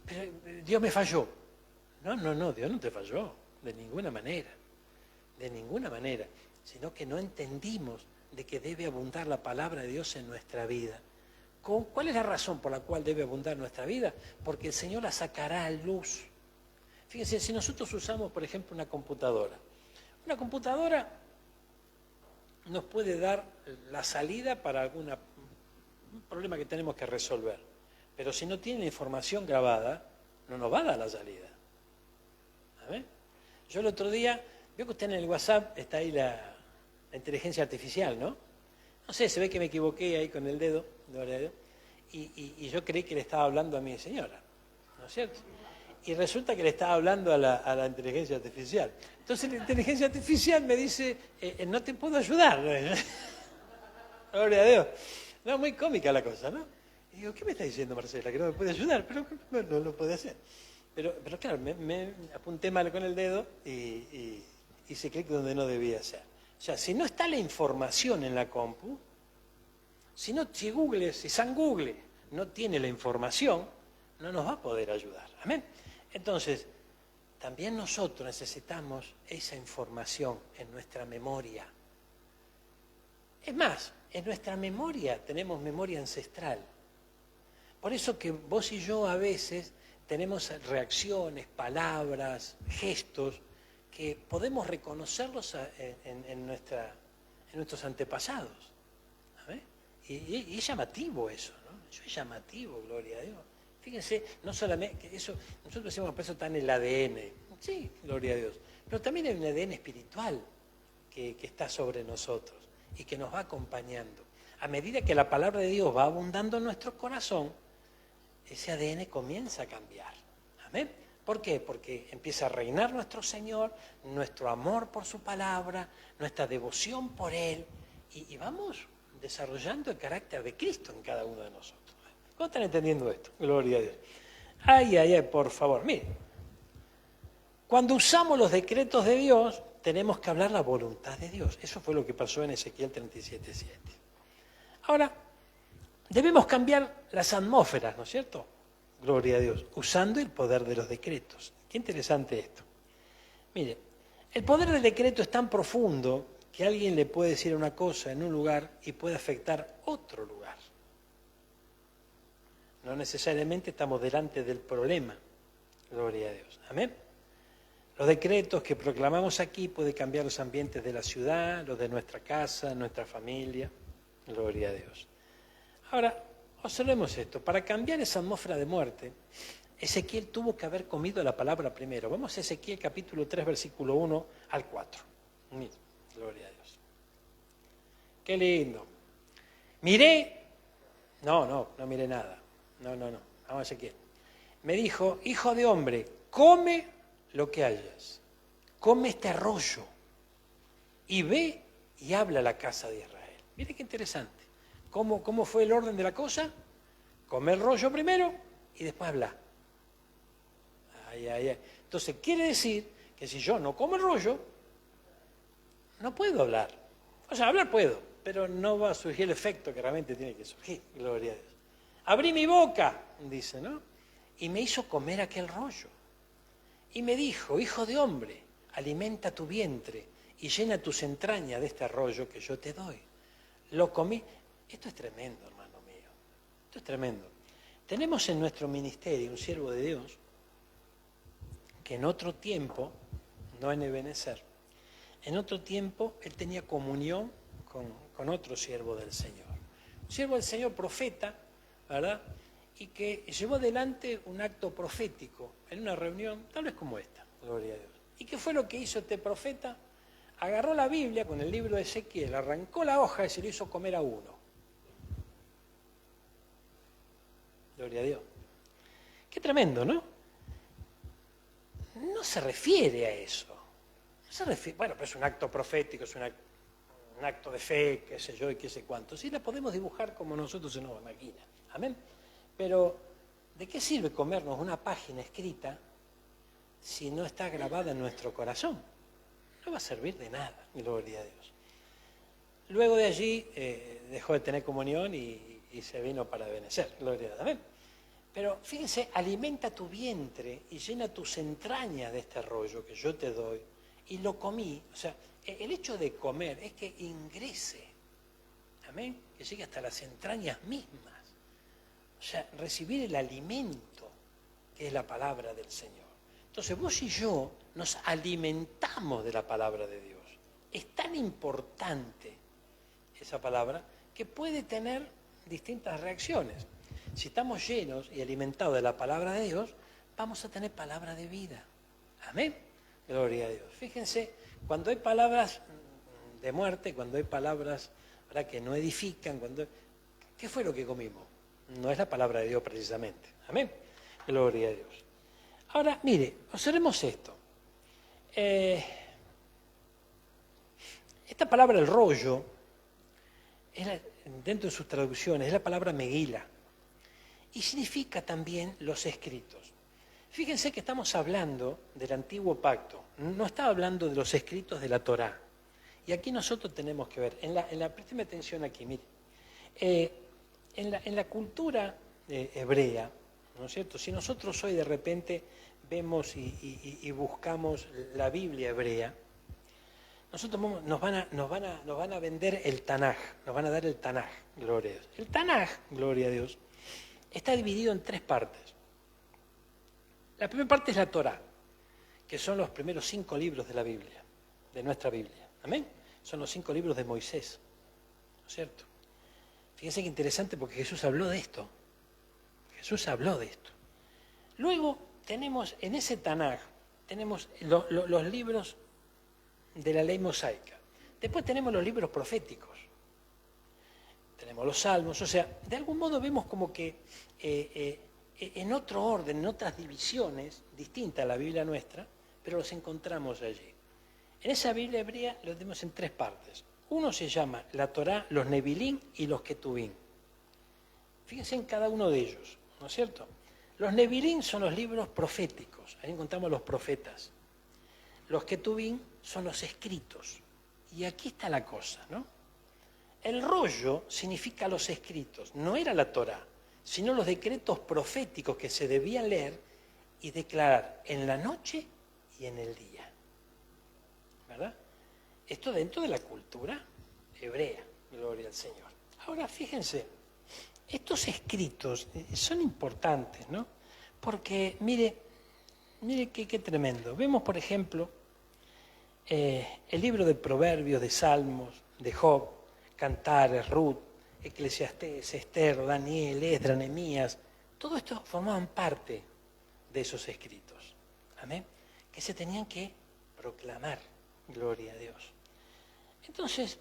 Pero Dios me falló. No, Dios no te falló, de ninguna manera, sino que no entendimos de que debe abundar la palabra de Dios en nuestra vida. ¿Cuál es la razón por la cual debe abundar nuestra vida? Porque el Señor la sacará a luz. Fíjense, si nosotros usamos, por ejemplo, una computadora nos puede dar la salida para algún problema que tenemos que resolver. Pero si no tiene la información grabada, no nos va a dar la salida. ¿Amén? Yo el otro día, veo que usted en el WhatsApp está ahí la inteligencia artificial, ¿no? No sé, se ve que me equivoqué ahí con el dedo, y yo creí que le estaba hablando a mi señora, ¿no es cierto? Y resulta que le estaba hablando a la inteligencia artificial. Entonces la inteligencia artificial me dice, no te puedo ayudar. Gloria a Dios. No, muy cómica la cosa, ¿no? Y digo, ¿qué me está diciendo Marcela? Que no me puede ayudar, pero no lo puede hacer. Pero claro, me apunté mal con el dedo y hice clic donde no debía ser. O sea, si no está la información en la compu, si San Google no tiene la información, no nos va a poder ayudar. Amén. Entonces, también nosotros necesitamos esa información en nuestra memoria. Es más, en nuestra memoria tenemos memoria ancestral. Por eso que vos y yo a veces tenemos reacciones, palabras, gestos, que podemos reconocerlos en nuestros antepasados. ¿Sabes? Y es llamativo eso, ¿no? Eso es llamativo, gloria a Dios. Fíjense, no solamente que eso, nosotros decimos que eso está en el ADN, sí, gloria a Dios, pero también hay un ADN espiritual que está sobre nosotros y que nos va acompañando. A medida que la palabra de Dios va abundando en nuestro corazón, ese ADN comienza a cambiar. ¿Amén? ¿Por qué? Porque empieza a reinar nuestro Señor, nuestro amor por su palabra, nuestra devoción por Él, y vamos desarrollando el carácter de Cristo en cada uno de nosotros. ¿Cómo están entendiendo esto? Gloria a Dios. Ay, por favor, miren. Cuando usamos los decretos de Dios, tenemos que hablar la voluntad de Dios. Eso fue lo que pasó en Ezequiel 37:7. Ahora, debemos cambiar las atmósferas, ¿no es cierto? Gloria a Dios, usando el poder de los decretos. Qué interesante esto. Mire, el poder del decreto es tan profundo que alguien le puede decir una cosa en un lugar y puede afectar otro lugar. No necesariamente estamos delante del problema. Gloria a Dios. Amén. Los decretos que proclamamos aquí pueden cambiar los ambientes de la ciudad, los de nuestra casa, nuestra familia. Gloria a Dios. Ahora, observemos esto. Para cambiar esa atmósfera de muerte, Ezequiel tuvo que haber comido la palabra primero. Vamos a Ezequiel capítulo 3, versículo 1 al 4. Gloria a Dios. Qué lindo. Miré. No miré nada. No. Vamos a Ezequiel. Me dijo, hijo de hombre, come lo que hayas. Come este rollo. Y ve y habla a la casa de Israel. Mire qué interesante. ¿Cómo fue el orden de la cosa? Come el rollo primero y después habla. Ay. Entonces quiere decir que si yo no como el rollo, no puedo hablar. O sea, hablar puedo, pero no va a surgir el efecto que realmente tiene que surgir. Gloria a Dios. Abrí mi boca, dice, ¿no? Y me hizo comer aquel rollo. Y me dijo, hijo de hombre, alimenta tu vientre y llena tus entrañas de este arroyo que yo te doy. Lo comí. Esto es tremendo, hermano mío. Esto es tremendo. Tenemos en nuestro ministerio un siervo de Dios que en otro tiempo, no en Ebenezer, en otro tiempo él tenía comunión con otro siervo del Señor. Un siervo del Señor profeta, ¿verdad? Y que llevó adelante un acto profético en una reunión, tal vez como esta, gloria a Dios. ¿Y qué fue lo que hizo este profeta? Agarró la Biblia con el libro de Ezequiel, arrancó la hoja y se lo hizo comer a uno. Gloria a Dios. Qué tremendo, ¿no? No se refiere a eso. No se refiere, bueno, pero es un acto profético, es un acto de fe, qué sé yo y qué sé cuánto. Sí la podemos dibujar como nosotros se nos imagina. Amén. Pero, ¿de qué sirve comernos una página escrita si no está grabada en nuestro corazón? No va a servir de nada, gloria a Dios. Luego de allí dejó de tener comunión y se vino para Ebenezer, gloria a Dios. Amén. Pero fíjense, alimenta tu vientre y llena tus entrañas de este arroyo que yo te doy. Y lo comí. O sea, el hecho de comer es que ingrese, amén, que llegue hasta las entrañas mismas. O sea, recibir el alimento que es la palabra del Señor. Entonces vos y yo nos alimentamos de la palabra de Dios. Es tan importante esa palabra que puede tener distintas reacciones. Si estamos llenos y alimentados de la palabra de Dios, vamos a tener palabra de vida. Amén. Gloria a Dios. Fíjense, cuando hay palabras de muerte, cuando hay palabras, ¿verdad?, que no edifican, ¿qué fue lo que comimos? No es la palabra de Dios precisamente. Amén. Gloria a Dios. Ahora, mire, observemos esto. Esta palabra, el rollo, dentro de sus traducciones, es la palabra Megila. Y significa también los escritos. Fíjense que estamos hablando del antiguo pacto. No estaba hablando de los escritos de la Torá. Y aquí nosotros tenemos que ver. Présteme atención aquí, mire. En la cultura hebrea, ¿no es cierto? Si nosotros hoy de repente vemos y buscamos la Biblia hebrea, nosotros nos van a vender el Tanaj, nos van a dar el Tanaj, gloria a Dios. El Tanaj, gloria a Dios, está dividido en 3 partes. La primera parte es la Torá, que son los primeros 5 libros de la Biblia, de nuestra Biblia. ¿Amén? Son los 5 libros de Moisés, ¿no es cierto? Fíjense qué interesante porque Jesús habló de esto. Jesús habló de esto. Luego tenemos, en ese Tanaj, tenemos los libros de la ley mosaica. Después tenemos los libros proféticos. Tenemos los salmos. O sea, de algún modo vemos como que en otro orden, en otras divisiones distintas a la Biblia nuestra, pero los encontramos allí. En esa Biblia hebrea los tenemos en 3 partes. Uno se llama la Torá, los Nevilín y los Ketubín. Fíjense en cada uno de ellos, ¿no es cierto? Los Nevilín son los libros proféticos, ahí encontramos los profetas. Los Ketubín son los escritos. Y aquí está la cosa, ¿no? El rollo significa los escritos, no era la Torá, sino los decretos proféticos que se debían leer y declarar en la noche y en el día. ¿Verdad? Esto dentro de la cultura hebrea, gloria al Señor. Ahora, fíjense, estos escritos son importantes, ¿no? Porque, mire qué tremendo. Vemos, por ejemplo, el libro de Proverbios, de Salmos, de Job, Cantares, Ruth, Eclesiastés, Esther, Daniel, Esdras, Nehemías. Todo esto formaban parte de esos escritos. Amén. Que se tenían que proclamar. Gloria a Dios. Entonces,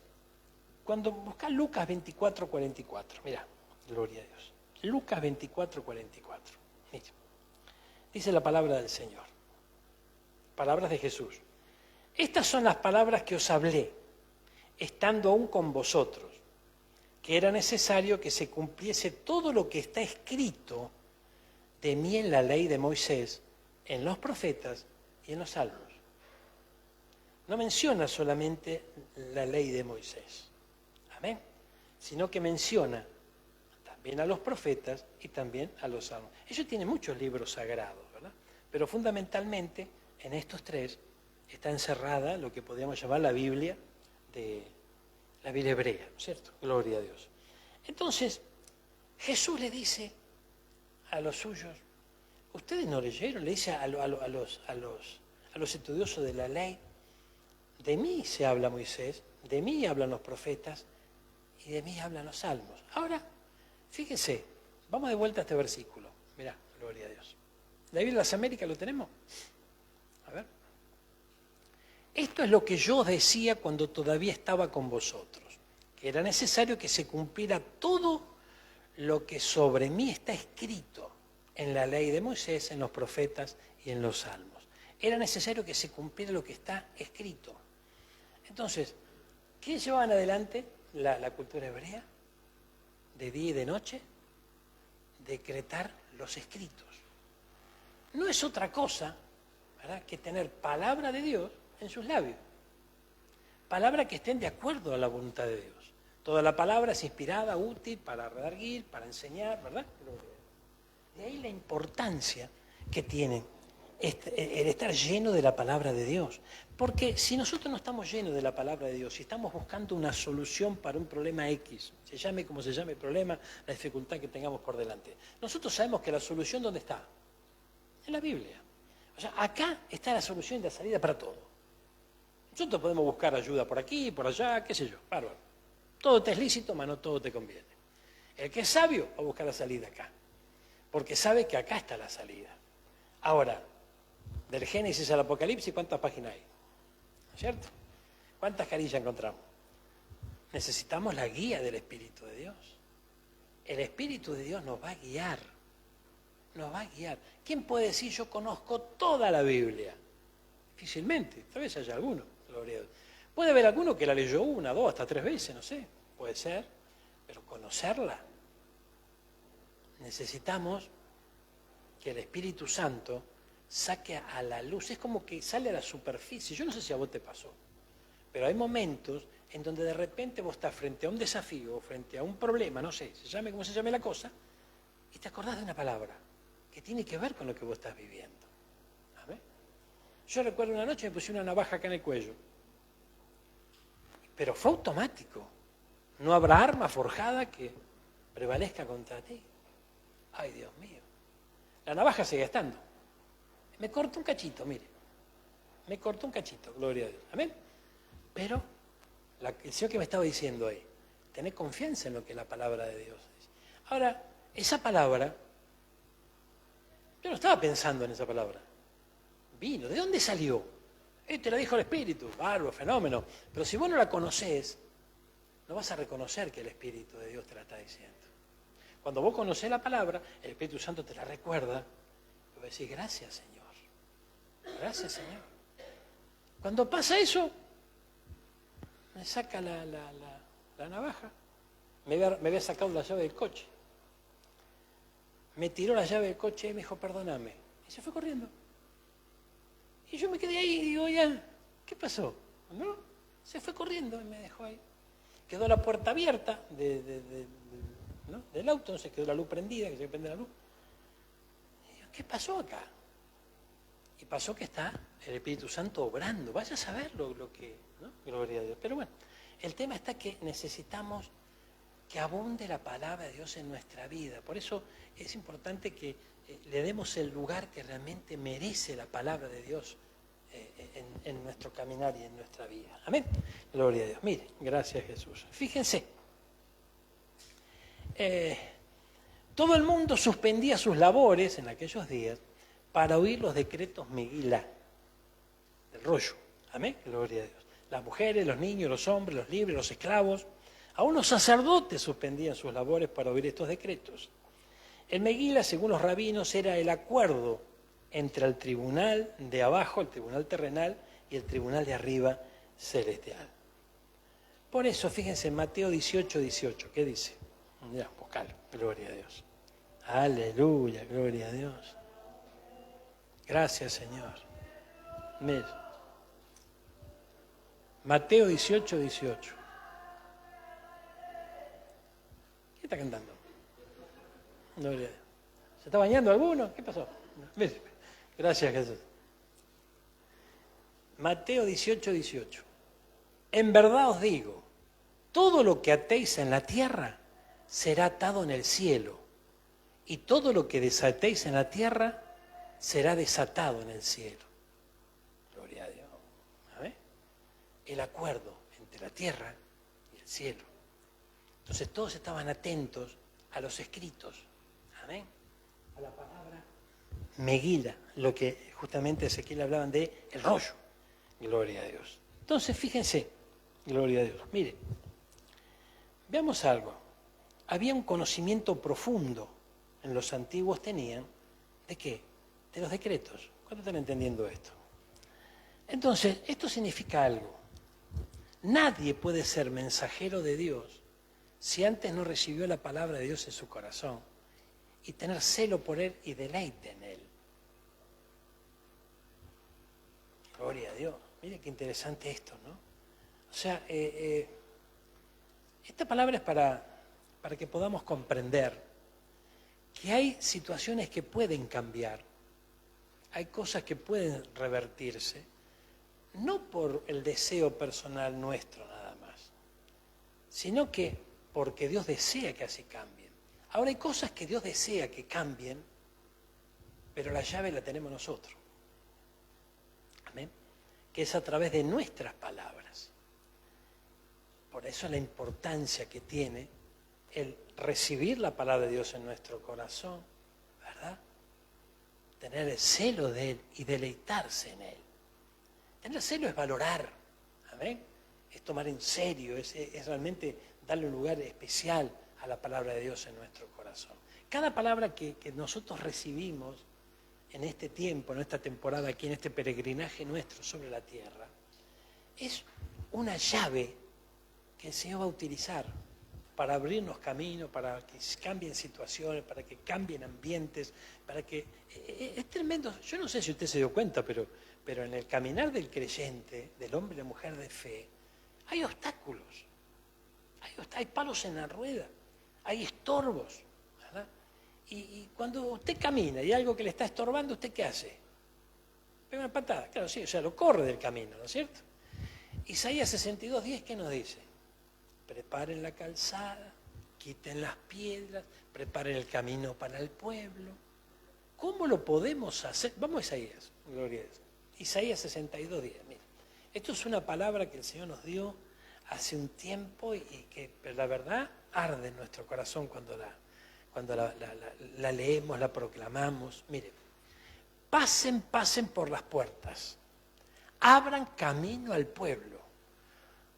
cuando buscas Lucas 24:44, mira, gloria a Dios. Lucas 24:44. Mira, dice la palabra del Señor. Palabras de Jesús. Estas son las palabras que os hablé, estando aún con vosotros, que era necesario que se cumpliese todo lo que está escrito de mí en la ley de Moisés, en los profetas y en los salmos. No menciona solamente la ley de Moisés, amén, sino que menciona también a los profetas y también a los salmos. Ellos tienen muchos libros sagrados, ¿verdad? Pero fundamentalmente en estos tres está encerrada lo que podríamos llamar la Biblia hebrea, ¿no es cierto? Gloria a Dios. Entonces, Jesús le dice a los suyos, ustedes no leyeron, le dice a los estudiosos de la ley, de mí se habla Moisés, de mí hablan los profetas y de mí hablan los salmos. Ahora, fíjense, vamos de vuelta a este versículo. Mirá, gloria a Dios. ¿La Biblia de las Américas lo tenemos? A ver. Esto es lo que yo decía cuando todavía estaba con vosotros, que era necesario que se cumpliera todo lo que sobre mí está escrito en la ley de Moisés, en los profetas y en los salmos. Era necesario que se cumpliera lo que está escrito. Entonces, ¿qué llevaban adelante la cultura hebrea? De día y de noche, decretar los escritos. No es otra cosa, ¿verdad?, que tener palabra de Dios en sus labios. Palabra que estén de acuerdo a la voluntad de Dios. Toda la palabra es inspirada, útil para redarguir, para enseñar, ¿verdad? De ahí la importancia que tiene el estar lleno de la palabra de Dios. Porque si nosotros no estamos llenos de la palabra de Dios, si estamos buscando una solución para un problema X, se llame como se llame el problema, la dificultad que tengamos por delante, nosotros sabemos que la solución, ¿dónde está? En la Biblia. O sea, acá está la solución y la salida para todo. Nosotros podemos buscar ayuda por aquí, por allá, qué sé yo, bárbaro. Todo te es lícito, mas no todo te conviene. El que es sabio va a buscar la salida acá, porque sabe que acá está la salida. Ahora, del Génesis al Apocalipsis, ¿cuántas páginas hay? ¿No es cierto? ¿Cuántas carillas encontramos? Necesitamos la guía del Espíritu de Dios. El Espíritu de Dios nos va a guiar. Nos va a guiar. ¿Quién puede decir yo conozco toda la Biblia? Difícilmente, tal vez haya alguno. Gloria a Dios. Puede haber alguno que la leyó 1, 2, hasta 3 veces, no sé, puede ser, pero conocerla. Necesitamos que el Espíritu Santo saque a la luz, es como que sale a la superficie. Yo no sé si a vos te pasó, pero hay momentos en donde de repente vos estás frente a un desafío, frente a un problema, no sé, se llame como se llame la cosa, y te acordás de una palabra que tiene que ver con lo que vos estás viviendo. ¿Amén? Yo recuerdo una noche me puse una navaja acá en el cuello, pero fue automático. No habrá arma forjada que prevalezca contra ti. Ay, Dios mío. La navaja sigue estando. Me cortó un cachito, mire. Me cortó un cachito, gloria a Dios. Amén. Pero el Señor que me estaba diciendo ahí, tener confianza en lo que la palabra de Dios dice. Ahora, esa palabra, yo no estaba pensando en esa palabra. Vino, ¿de dónde salió? Te la dijo el Espíritu, bárbaro, fenómeno. Pero si vos no la conocés, no vas a reconocer que el Espíritu de Dios te la está diciendo. Cuando vos conocés la palabra, el Espíritu Santo te la recuerda, y vos decís, gracias, Señor. Gracias, Señor. Cuando pasa eso, me saca la navaja. Me había sacado la llave del coche. Me tiró la llave del coche y me dijo, perdóname. Y se fue corriendo. Y yo me quedé ahí y digo, ya, ¿qué pasó? ¿No? Se fue corriendo y me dejó ahí. Quedó la puerta abierta ¿no?, del auto, entonces quedó la luz prendida, que se prende la luz. Y digo, ¿qué pasó acá? Y pasó que está el Espíritu Santo obrando. Vaya a saber lo que, ¿no? Gloria a Dios. Pero bueno, el tema está que necesitamos que abunde la palabra de Dios en nuestra vida. Por eso es importante que le demos el lugar que realmente merece la palabra de Dios en nuestro caminar y en nuestra vida. Amén. Gloria a Dios. Mire, gracias Jesús. Fíjense, todo el mundo suspendía sus labores en aquellos días para oír los decretos Megilá, del rollo. Amén. Gloria a Dios. Las mujeres, los niños, los hombres, los libres, los esclavos. Aún los sacerdotes suspendían sus labores para oír estos decretos. El Megilá, según los rabinos, era el acuerdo entre el tribunal de abajo, el tribunal terrenal, y el tribunal de arriba, celestial. Por eso, fíjense en Mateo 18:18, ¿qué dice? Ya, buscalo, gloria a Dios. Aleluya, gloria a Dios. Gracias, Señor. Mira. Mateo 18:18. ¿Qué está cantando? Gloria a Dios. ¿Se está bañando alguno? ¿Qué pasó? Gracias, Jesús. Mateo 18, 18. En verdad os digo, todo lo que atéis en la tierra será atado en el cielo, y todo lo que desatéis en la tierra será desatado en el cielo. Gloria a Dios. ¿Amén? El acuerdo entre la tierra y el cielo. Entonces todos estaban atentos a los escritos. Amén. A la palabra Megila, lo que justamente Ezequiel hablaban de el rollo. Gloria a Dios. Entonces fíjense, gloria a Dios. Mire, veamos algo. Había un conocimiento profundo en los antiguos, tenían, ¿de qué? De los decretos. ¿Cuánto están entendiendo esto? Entonces, esto significa algo. Nadie puede ser mensajero de Dios si antes no recibió la palabra de Dios en su corazón y tener celo por Él y deleite en Él. Gloria a Dios. Mire qué interesante esto, ¿no? O sea, esta palabra es para que podamos comprender que hay situaciones que pueden cambiar, hay cosas que pueden revertirse, no por el deseo personal nuestro nada más, sino que porque Dios desea que así cambien. Ahora hay cosas que Dios desea que cambien, pero la llave la tenemos nosotros. Amén. Que es a través de nuestras palabras. Por eso la importancia que tiene el recibir la palabra de Dios en nuestro corazón, ¿verdad? Tener el celo de Él y deleitarse en Él. Tener celo es valorar, ¿amén? Es tomar en serio, es realmente darle un lugar especial a la palabra de Dios en nuestro corazón. Cada palabra que nosotros recibimos en este tiempo, en esta temporada aquí, en este peregrinaje nuestro sobre la tierra, es una llave que el Señor va a utilizar para abrirnos caminos, para que cambien situaciones, para que cambien ambientes, para que... Es tremendo. Yo no sé si usted se dio cuenta, pero en el caminar del creyente, del hombre y la mujer de fe, hay obstáculos, hay palos en la rueda, hay estorbos, ¿verdad? Y cuando usted camina y hay algo que le está estorbando, ¿usted qué hace? Pega una patada, claro, sí, o sea, lo corre del camino, ¿no es cierto? Isaías 62:10, ¿qué nos dice? Preparen la calzada, quiten las piedras, preparen el camino para el pueblo. ¿Cómo lo podemos hacer? Vamos a Isaías, gloria a Dios. Isaías 62:10, mira. Esto es una palabra que el Señor nos dio hace un tiempo y que la verdad arde en nuestro corazón cuando la leemos, la proclamamos. Mire, pasen por las puertas, abran camino al pueblo.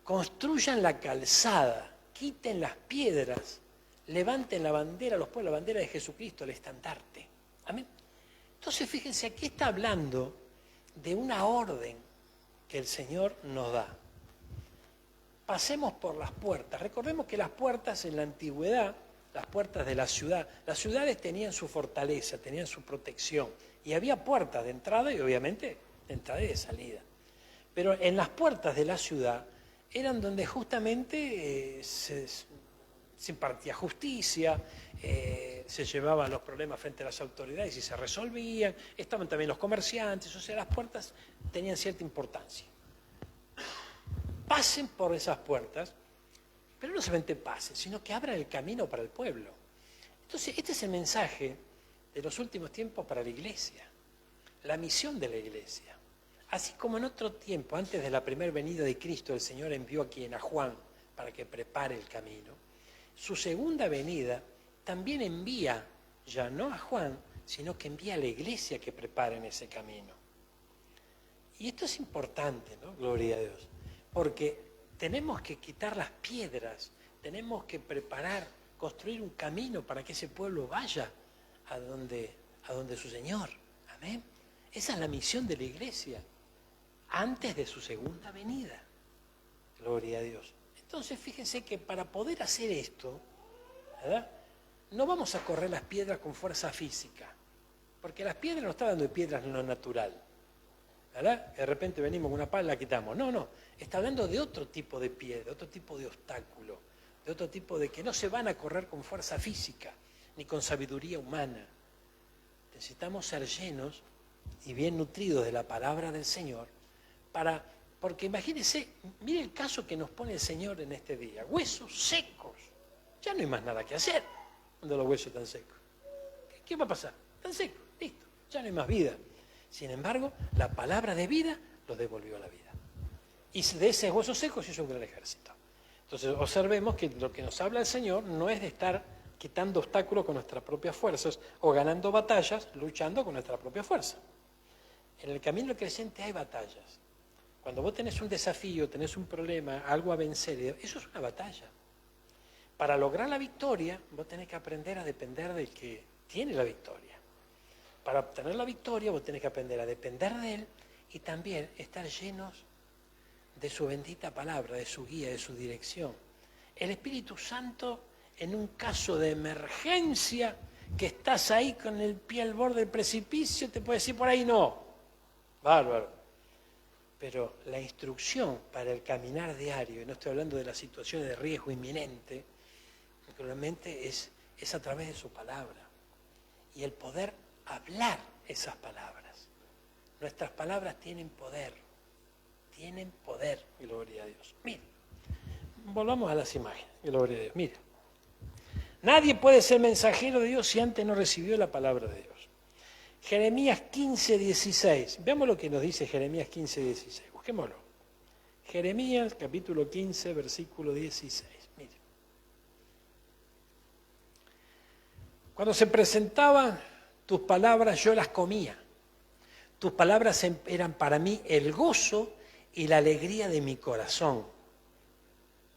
Construyan la calzada, quiten las piedras, levanten la bandera, los pueblos, la bandera de Jesucristo, el estandarte. Amén. Entonces, fíjense, aquí está hablando de una orden que el Señor nos da. Pasemos por las puertas. Recordemos que las puertas en la antigüedad, las puertas de la ciudad, las ciudades tenían su fortaleza, tenían su protección, y había puertas de entrada y obviamente de entrada y de salida. Pero en las puertas de la ciudad eran donde justamente se impartía justicia, se llevaban los problemas frente a las autoridades y se resolvían, estaban también los comerciantes, o sea, las puertas tenían cierta importancia. Pasen por esas puertas, pero no solamente pasen, sino que abran el camino para el pueblo. Entonces, este es el mensaje de los últimos tiempos para la iglesia, la misión de la iglesia. Así como en otro tiempo, antes de la primera venida de Cristo, el Señor envió a Juan para que prepare el camino, su segunda venida también envía, ya no a Juan, sino que envía a la iglesia que preparen ese camino. Y esto es importante, ¿no? Gloria a Dios. Porque tenemos que quitar las piedras, tenemos que preparar, construir un camino para que ese pueblo vaya a donde su Señor. Amén. Esa es la misión de la iglesia, antes de su segunda venida. Gloria a Dios. Entonces, fíjense que para poder hacer esto, ¿verdad?, no vamos a correr las piedras con fuerza física, porque las piedras no está hablando de piedras en lo natural, ¿verdad? De repente venimos con una pala y la quitamos. No, está hablando de otro tipo de piedra, otro tipo de obstáculo, de otro tipo de que no se van a correr con fuerza física, ni con sabiduría humana. Necesitamos ser llenos y bien nutridos de la palabra del Señor Porque imagínense, mire el caso que nos pone el Señor en este día. Huesos secos. Ya no hay más nada que hacer cuando los huesos están secos. ¿Qué va a pasar? Están secos, listo. Ya no hay más vida. Sin embargo, la palabra de vida los devolvió a la vida. Y de ese huesos secos hizo un gran ejército. Entonces observemos que lo que nos habla el Señor no es de estar quitando obstáculos con nuestras propias fuerzas o ganando batallas luchando con nuestra propia fuerza. En el camino del creyente hay batallas. Cuando vos tenés un desafío, tenés un problema, algo a vencer, eso es una batalla. Para lograr la victoria, vos tenés que aprender a depender del que tiene la victoria. Para obtener la victoria, vos tenés que aprender a depender de Él y también estar llenos de su bendita palabra, de su guía, de su dirección. El Espíritu Santo, en un caso de emergencia, que estás ahí con el pie al borde del precipicio, te puede decir por ahí no. Bárbaro. Pero la instrucción para el caminar diario, y no estoy hablando de las situaciones de riesgo inminente, realmente es a través de su palabra. Y el poder hablar esas palabras. Nuestras palabras tienen poder. Tienen poder, gloria a Dios. Mira, volvamos a las imágenes, gloria a Dios. Mira, nadie puede ser mensajero de Dios si antes no recibió la palabra de Dios. Jeremías 15, 16. Veamos lo que nos dice Jeremías 15, 16. Busquémoslo. Jeremías, capítulo 15, versículo 16. Mire. Cuando se presentaban tus palabras, yo las comía. Tus palabras eran para mí el gozo y la alegría de mi corazón.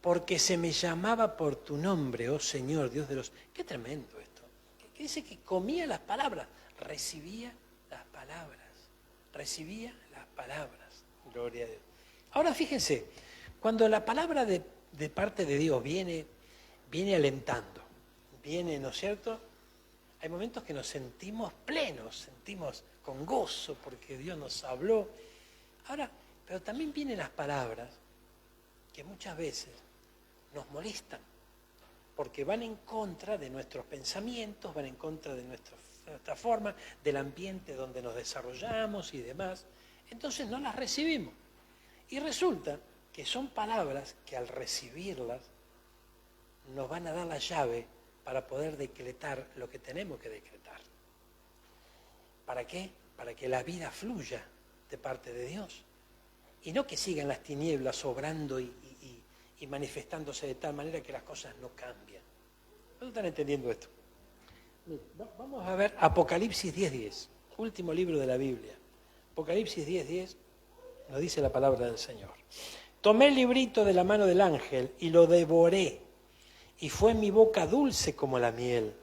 Porque se me llamaba por tu nombre, oh Señor, Dios de los... Qué tremendo esto. Que dice que comía las palabras. Recibía las palabras. Recibía las palabras. Gloria a Dios. Ahora fíjense, cuando la palabra de parte de Dios viene alentando, viene, ¿no es cierto? Hay momentos que nos sentimos plenos, sentimos con gozo porque Dios nos habló. Ahora, pero también vienen las palabras que muchas veces nos molestan porque van en contra de nuestros pensamientos, van en contra de nuestra forma, del ambiente donde nos desarrollamos y demás. Entonces no las recibimos. Y resulta que son palabras que al recibirlas nos van a dar la llave para poder decretar lo que tenemos que decretar. ¿Para qué? Para que la vida fluya de parte de Dios. Y no que sigan las tinieblas obrando y manifestándose de tal manera que las cosas no cambian. ¿No están entendiendo esto? Vamos a ver Apocalipsis 10:10, último libro de la Biblia. Apocalipsis 10:10 nos dice la palabra del Señor. Tomé el librito de la mano del ángel y lo devoré, y fue en mi boca dulce como la miel.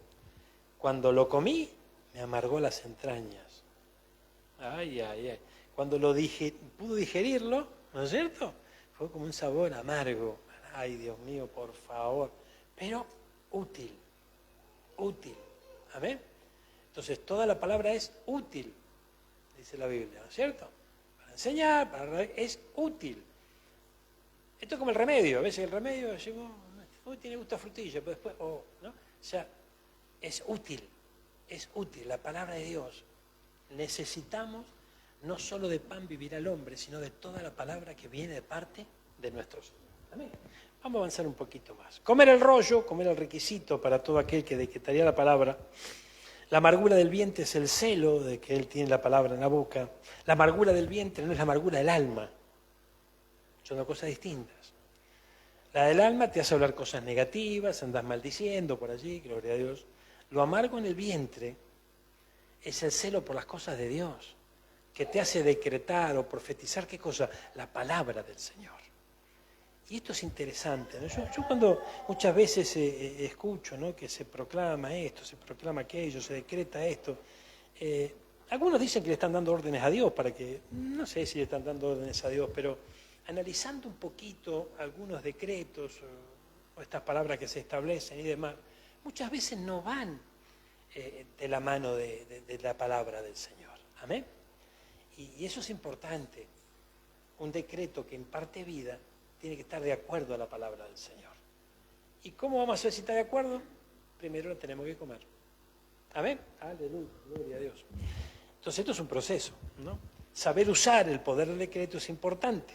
Cuando lo comí, me amargó las entrañas. Ay, ay, ay. Cuando pudo digerirlo, ¿no es cierto? Fue como un sabor amargo. Ay, Dios mío, por favor. Pero útil, útil. ¿Amén? Entonces, toda la palabra es útil, dice la Biblia, ¿no es cierto? Para enseñar, es útil. Esto es como el remedio. A veces el remedio llegó, hoy tiene gusto a frutilla, pero después, ¿no? O sea, es útil, es útil. La palabra de Dios. Necesitamos no solo de pan vivirá el hombre, sino de toda la palabra que viene de parte de nuestro Señor. Amén. Vamos a avanzar un poquito más. Comer el rollo, comer el requisito para todo aquel que decretaría la palabra. La amargura del vientre es el celo de que él tiene la palabra en la boca. La amargura del vientre no es la amargura del alma. Son dos cosas distintas. La del alma te hace hablar cosas negativas, andas maldiciendo por allí, gloria a Dios. Lo amargo en el vientre es el celo por las cosas de Dios, que te hace decretar o profetizar, ¿qué cosa? La palabra del Señor. Y esto es interesante, ¿no? Yo cuando muchas veces escucho, ¿no?, que se proclama esto, se proclama aquello, se decreta esto, algunos dicen que le están dando órdenes a Dios para que, no sé si le están dando órdenes a Dios, pero analizando un poquito algunos decretos o estas palabras que se establecen y demás, muchas veces no van de la mano de la palabra del Señor. ¿Amén? Y eso es importante. Un decreto que imparte vida tiene que estar de acuerdo a la palabra del Señor. ¿Y cómo vamos a saber si está de acuerdo? Primero lo tenemos que comer. ¿Amén? Aleluya, gloria a Dios. Entonces esto es un proceso, ¿no? saber usar el poder del decreto es importante,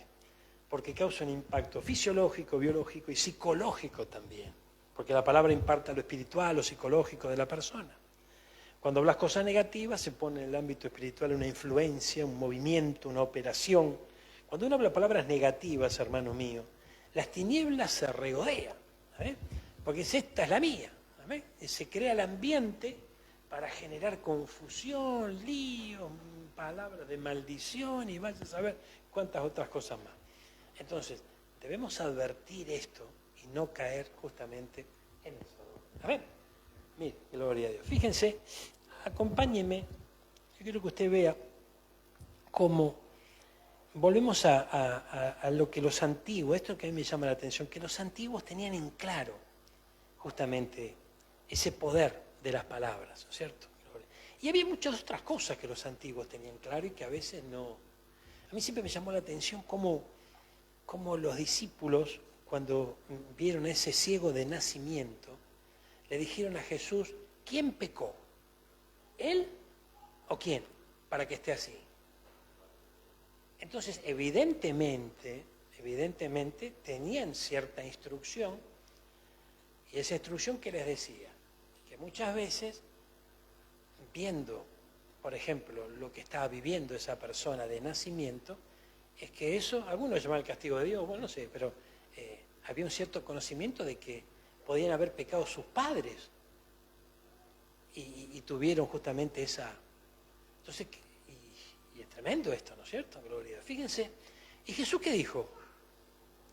porque causa un impacto fisiológico, biológico y psicológico también, porque la palabra impacta lo espiritual, lo psicológico de la persona. Cuando hablas cosas negativas se pone en el ámbito espiritual una influencia, un movimiento, una operación. Cuando uno habla palabras negativas, hermano mío, las tinieblas se regodean, ¿sabes? Porque esta es la mía, ¿sabes? Se crea el ambiente para generar confusión, líos, palabras de maldición y vaya a saber cuántas otras cosas más. Entonces, debemos advertir esto y no caer justamente en eso. Amén. Mire, gloria a Dios. Fíjense, acompáñenme, yo quiero que usted vea cómo volvemos a lo que los antiguos, esto que a mí me llama la atención, que los antiguos tenían en claro justamente ese poder de las palabras, ¿no es cierto? Y había muchas otras cosas que los antiguos tenían claro y que a veces no. A mí siempre me llamó la atención cómo los discípulos, cuando vieron a ese ciego de nacimiento, le dijeron a Jesús, ¿quién pecó? ¿Él o quién? Para que esté así. Entonces, evidentemente, tenían cierta instrucción, y esa instrucción que les decía, que muchas veces, viendo, por ejemplo, lo que estaba viviendo esa persona de nacimiento, es que eso, algunos llaman el castigo de Dios, bueno, no sé, pero había un cierto conocimiento de que podían haber pecado sus padres y tuvieron justamente esa. Entonces, y es tremendo esto, ¿no es cierto? Gloria a Dios. Fíjense, ¿y Jesús qué dijo?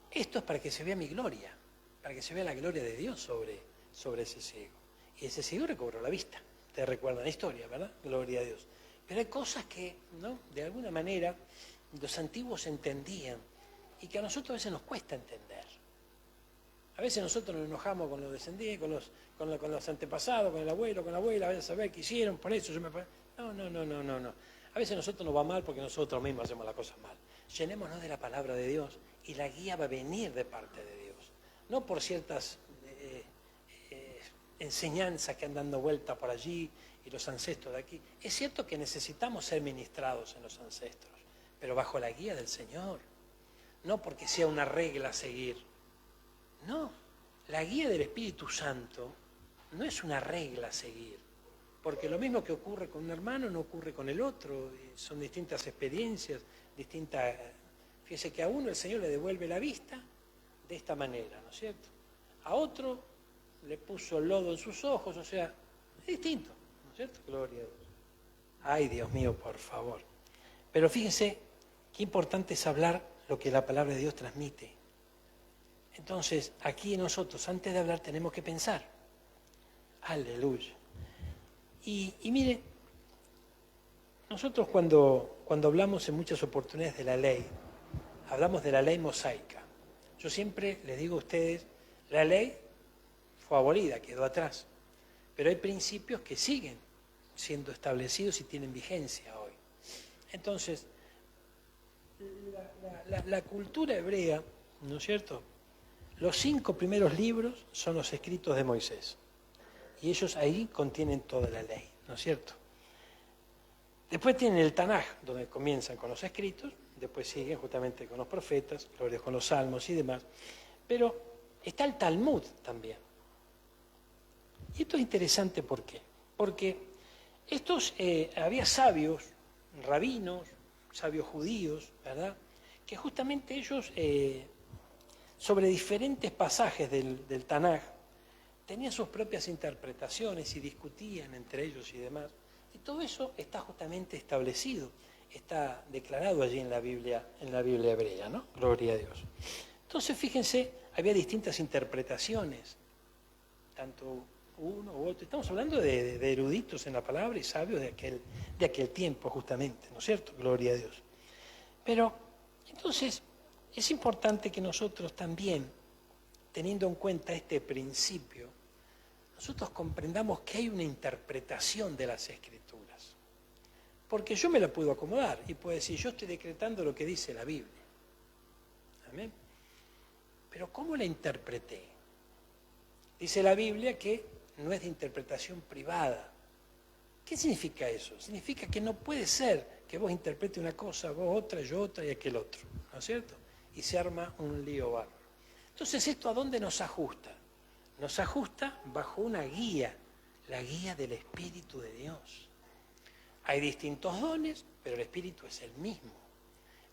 Esto es para que se vea mi gloria, para que se vea la gloria de Dios sobre ese ciego. Y ese ciego recobró la vista. Te recuerdan la historia, ¿verdad? Gloria a Dios. Pero hay cosas que, ¿no?, de alguna manera los antiguos entendían y que a nosotros a veces nos cuesta entender. A veces nosotros nos enojamos con los descendientes, con los antepasados, con el abuelo, con la abuela, vaya a saber qué hicieron, por eso yo me... No. A veces nosotros nos va mal porque nosotros mismos hacemos las cosas mal. Llenémonos de la palabra de Dios y la guía va a venir de parte de Dios. No por ciertas enseñanzas que andan dando vuelta por allí y los ancestros de aquí. Es cierto que necesitamos ser ministrados en los ancestros, pero bajo la guía del Señor. No porque sea una regla a seguir. No, la guía del Espíritu Santo no es una regla a seguir, porque lo mismo que ocurre con un hermano no ocurre con el otro, son distintas experiencias, distintas. Fíjese que a uno el Señor le devuelve la vista de esta manera, ¿no es cierto? A otro le puso el lodo en sus ojos, o sea, es distinto, ¿no es cierto? Gloria a Dios. Ay, Dios mío, por favor. Pero fíjense qué importante es hablar lo que la palabra de Dios transmite. Entonces, aquí nosotros, antes de hablar, tenemos que pensar. Aleluya. Y mire, nosotros cuando hablamos en muchas oportunidades de la ley, hablamos de la ley mosaica. Yo siempre les digo a ustedes, la ley fue abolida, quedó atrás, pero hay principios que siguen siendo establecidos y tienen vigencia hoy. Entonces, la cultura hebrea, ¿no es cierto?, los 5 primeros libros son los escritos de Moisés. Y ellos ahí contienen toda la ley, ¿no es cierto? Después tienen el Tanaj, donde comienzan con los escritos, después siguen justamente con los profetas, con los salmos y demás. Pero está el Talmud también. Y esto es interesante, ¿por qué? Porque había sabios, rabinos, sabios judíos, ¿verdad?, que justamente ellos... sobre diferentes pasajes del Tanaj, tenían sus propias interpretaciones y discutían entre ellos y demás. Y todo eso está justamente establecido, está declarado allí en la Biblia hebrea, ¿no? Gloria a Dios. Entonces, fíjense, había distintas interpretaciones, tanto uno u otro. Estamos hablando de eruditos en la palabra y sabios de aquel tiempo, justamente, ¿no es cierto? Gloria a Dios. Pero, entonces... es importante que nosotros también, teniendo en cuenta este principio, nosotros comprendamos que hay una interpretación de las Escrituras. Porque yo me la puedo acomodar y puedo decir, yo estoy decretando lo que dice la Biblia. ¿Amén? Pero ¿cómo la interpreté? Dice la Biblia que no es de interpretación privada. ¿Qué significa eso? Significa que no puede ser que vos interpretes una cosa, vos otra, yo otra y aquel otro, ¿no es cierto? Y se arma un lío bárbaro. Entonces, ¿esto a dónde nos ajusta? Nos ajusta bajo una guía, la guía del Espíritu de Dios. Hay distintos dones, pero el Espíritu es el mismo.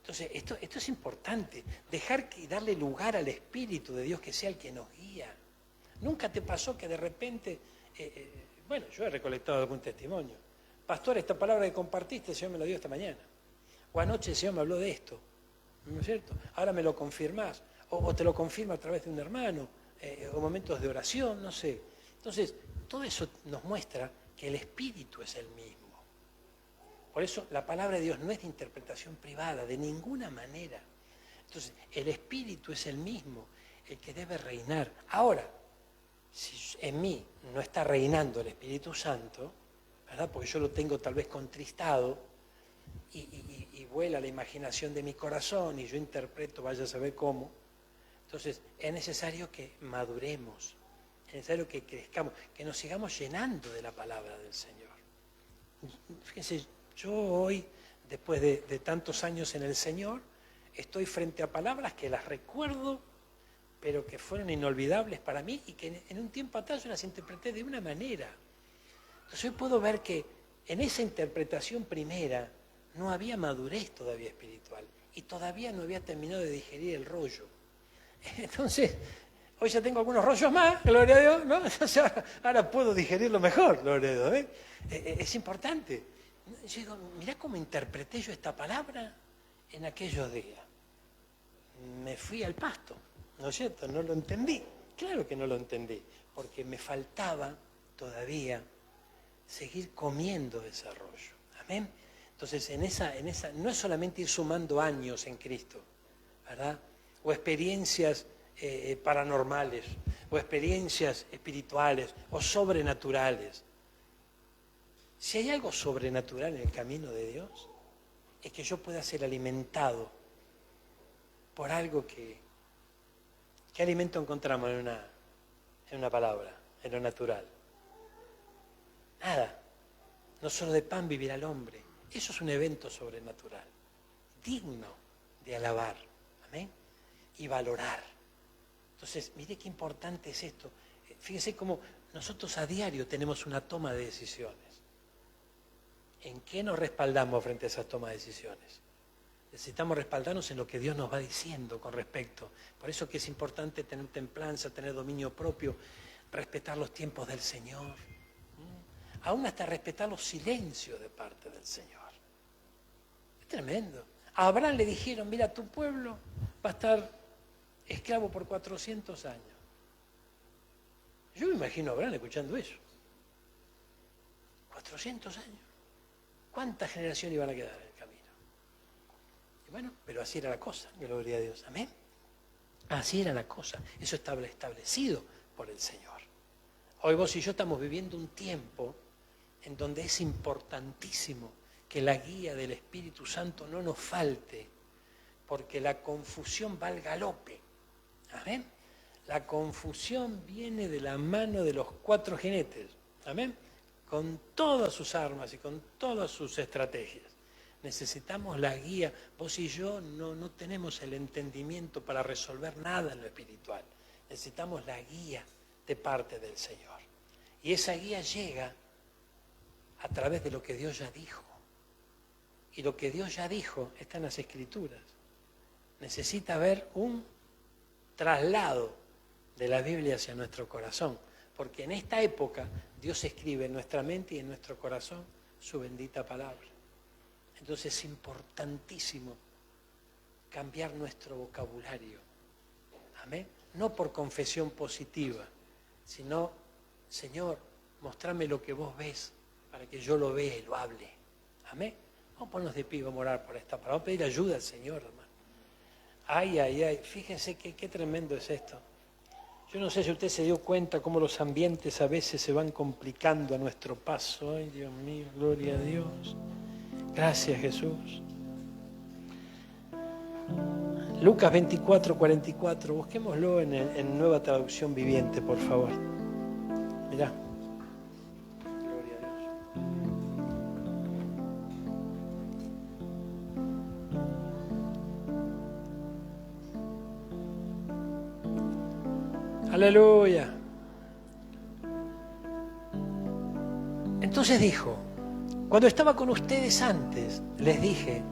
Entonces, esto es importante, dejar y darle lugar al Espíritu de Dios que sea el que nos guía. ¿Nunca te pasó que de repente, bueno, yo he recolectado algún testimonio, pastor, esta palabra que compartiste, el Señor me lo dio esta mañana, o anoche el Señor me habló de esto, ¿no es cierto? Ahora me lo confirmás, o te lo confirma a través de un hermano, o momentos de oración, no sé. Entonces, todo eso nos muestra que el Espíritu es el mismo. Por eso la palabra de Dios no es de interpretación privada, de ninguna manera. Entonces, el Espíritu es el mismo, el que debe reinar. Ahora, si en mí no está reinando el Espíritu Santo, ¿verdad? Porque yo lo tengo tal vez contristado y vuela la imaginación de mi corazón y yo interpreto, vaya a saber cómo. Entonces, es necesario que maduremos, es necesario que crezcamos, que nos sigamos llenando de la palabra del Señor. Fíjense, yo hoy, después de tantos años en el Señor, estoy frente a palabras que las recuerdo, pero que fueron inolvidables para mí y que en un tiempo atrás yo las interpreté de una manera. Entonces hoy puedo ver que en esa interpretación primera no había madurez todavía espiritual y todavía no había terminado de digerir el rollo. Entonces, hoy ya tengo algunos rollos más, gloria a Dios, ¿no? Entonces ahora puedo digerirlo mejor, gloria a Dios, ¿eh? Es importante. Yo digo, mirá cómo interpreté yo esta palabra en aquellos días. Me fui al pasto, ¿no es cierto? No lo entendí. Claro que no lo entendí, porque me faltaba todavía seguir comiendo desarrollo. Amén. Entonces, en esa no es solamente ir sumando años en Cristo, ¿verdad? O experiencias paranormales, o experiencias espirituales, o sobrenaturales. Si hay algo sobrenatural en el camino de Dios, es que yo pueda ser alimentado por algo que... ¿Qué alimento encontramos en una palabra, en lo natural? Nada. No solo de pan vivirá el hombre. Eso es un evento sobrenatural, digno de alabar, amén, y valorar. Entonces, mire qué importante es esto. Fíjese cómo nosotros a diario tenemos una toma de decisiones. ¿En qué nos respaldamos frente a esas tomas de decisiones? Necesitamos respaldarnos en lo que Dios nos va diciendo con respecto. Por eso que es importante tener templanza, tener dominio propio, respetar los tiempos del Señor. Aún hasta respetar los silencios de parte del Señor. Es tremendo. A Abraham le dijeron, mira, tu pueblo va a estar esclavo por 400 años. Yo me imagino a Abraham escuchando eso. 400 años. ¿Cuántas generaciones iban a quedar en el camino? Y bueno, pero así era la cosa, gloria a Dios. Amén. Así era la cosa. Eso estaba establecido por el Señor. Hoy vos y yo estamos viviendo un tiempo en donde es importantísimo que la guía del Espíritu Santo no nos falte, porque la confusión va al galope. Amén. La confusión viene de la mano de los 4 jinetes. Amén. Con todas sus armas y con todas sus estrategias. Necesitamos la guía. Vos y yo no tenemos el entendimiento para resolver nada en lo espiritual. Necesitamos la guía de parte del Señor. Y esa guía llega a través de lo que Dios ya dijo. Y lo que Dios ya dijo está en las Escrituras. Necesita haber un traslado de la Biblia hacia nuestro corazón. Porque en esta época Dios escribe en nuestra mente y en nuestro corazón su bendita palabra. Entonces es importantísimo cambiar nuestro vocabulario. Amén. No por confesión positiva, sino, Señor, mostrame lo que vos ves para que yo lo vea y lo hable. Amén. Vamos a ponernos de pie y vamos a orar por esta palabra. Vamos a pedir ayuda al Señor, hermano. Ay, ay, ay. Fíjense qué tremendo es esto. Yo no sé si usted se dio cuenta cómo los ambientes a veces se van complicando a nuestro paso. Ay, Dios mío, gloria a Dios. Gracias, Jesús. Lucas 24, 44. Busquémoslo en Nueva Traducción Viviente, por favor. Mirá. Gloria a Dios. Aleluya. Entonces dijo, cuando estaba con ustedes antes, les dije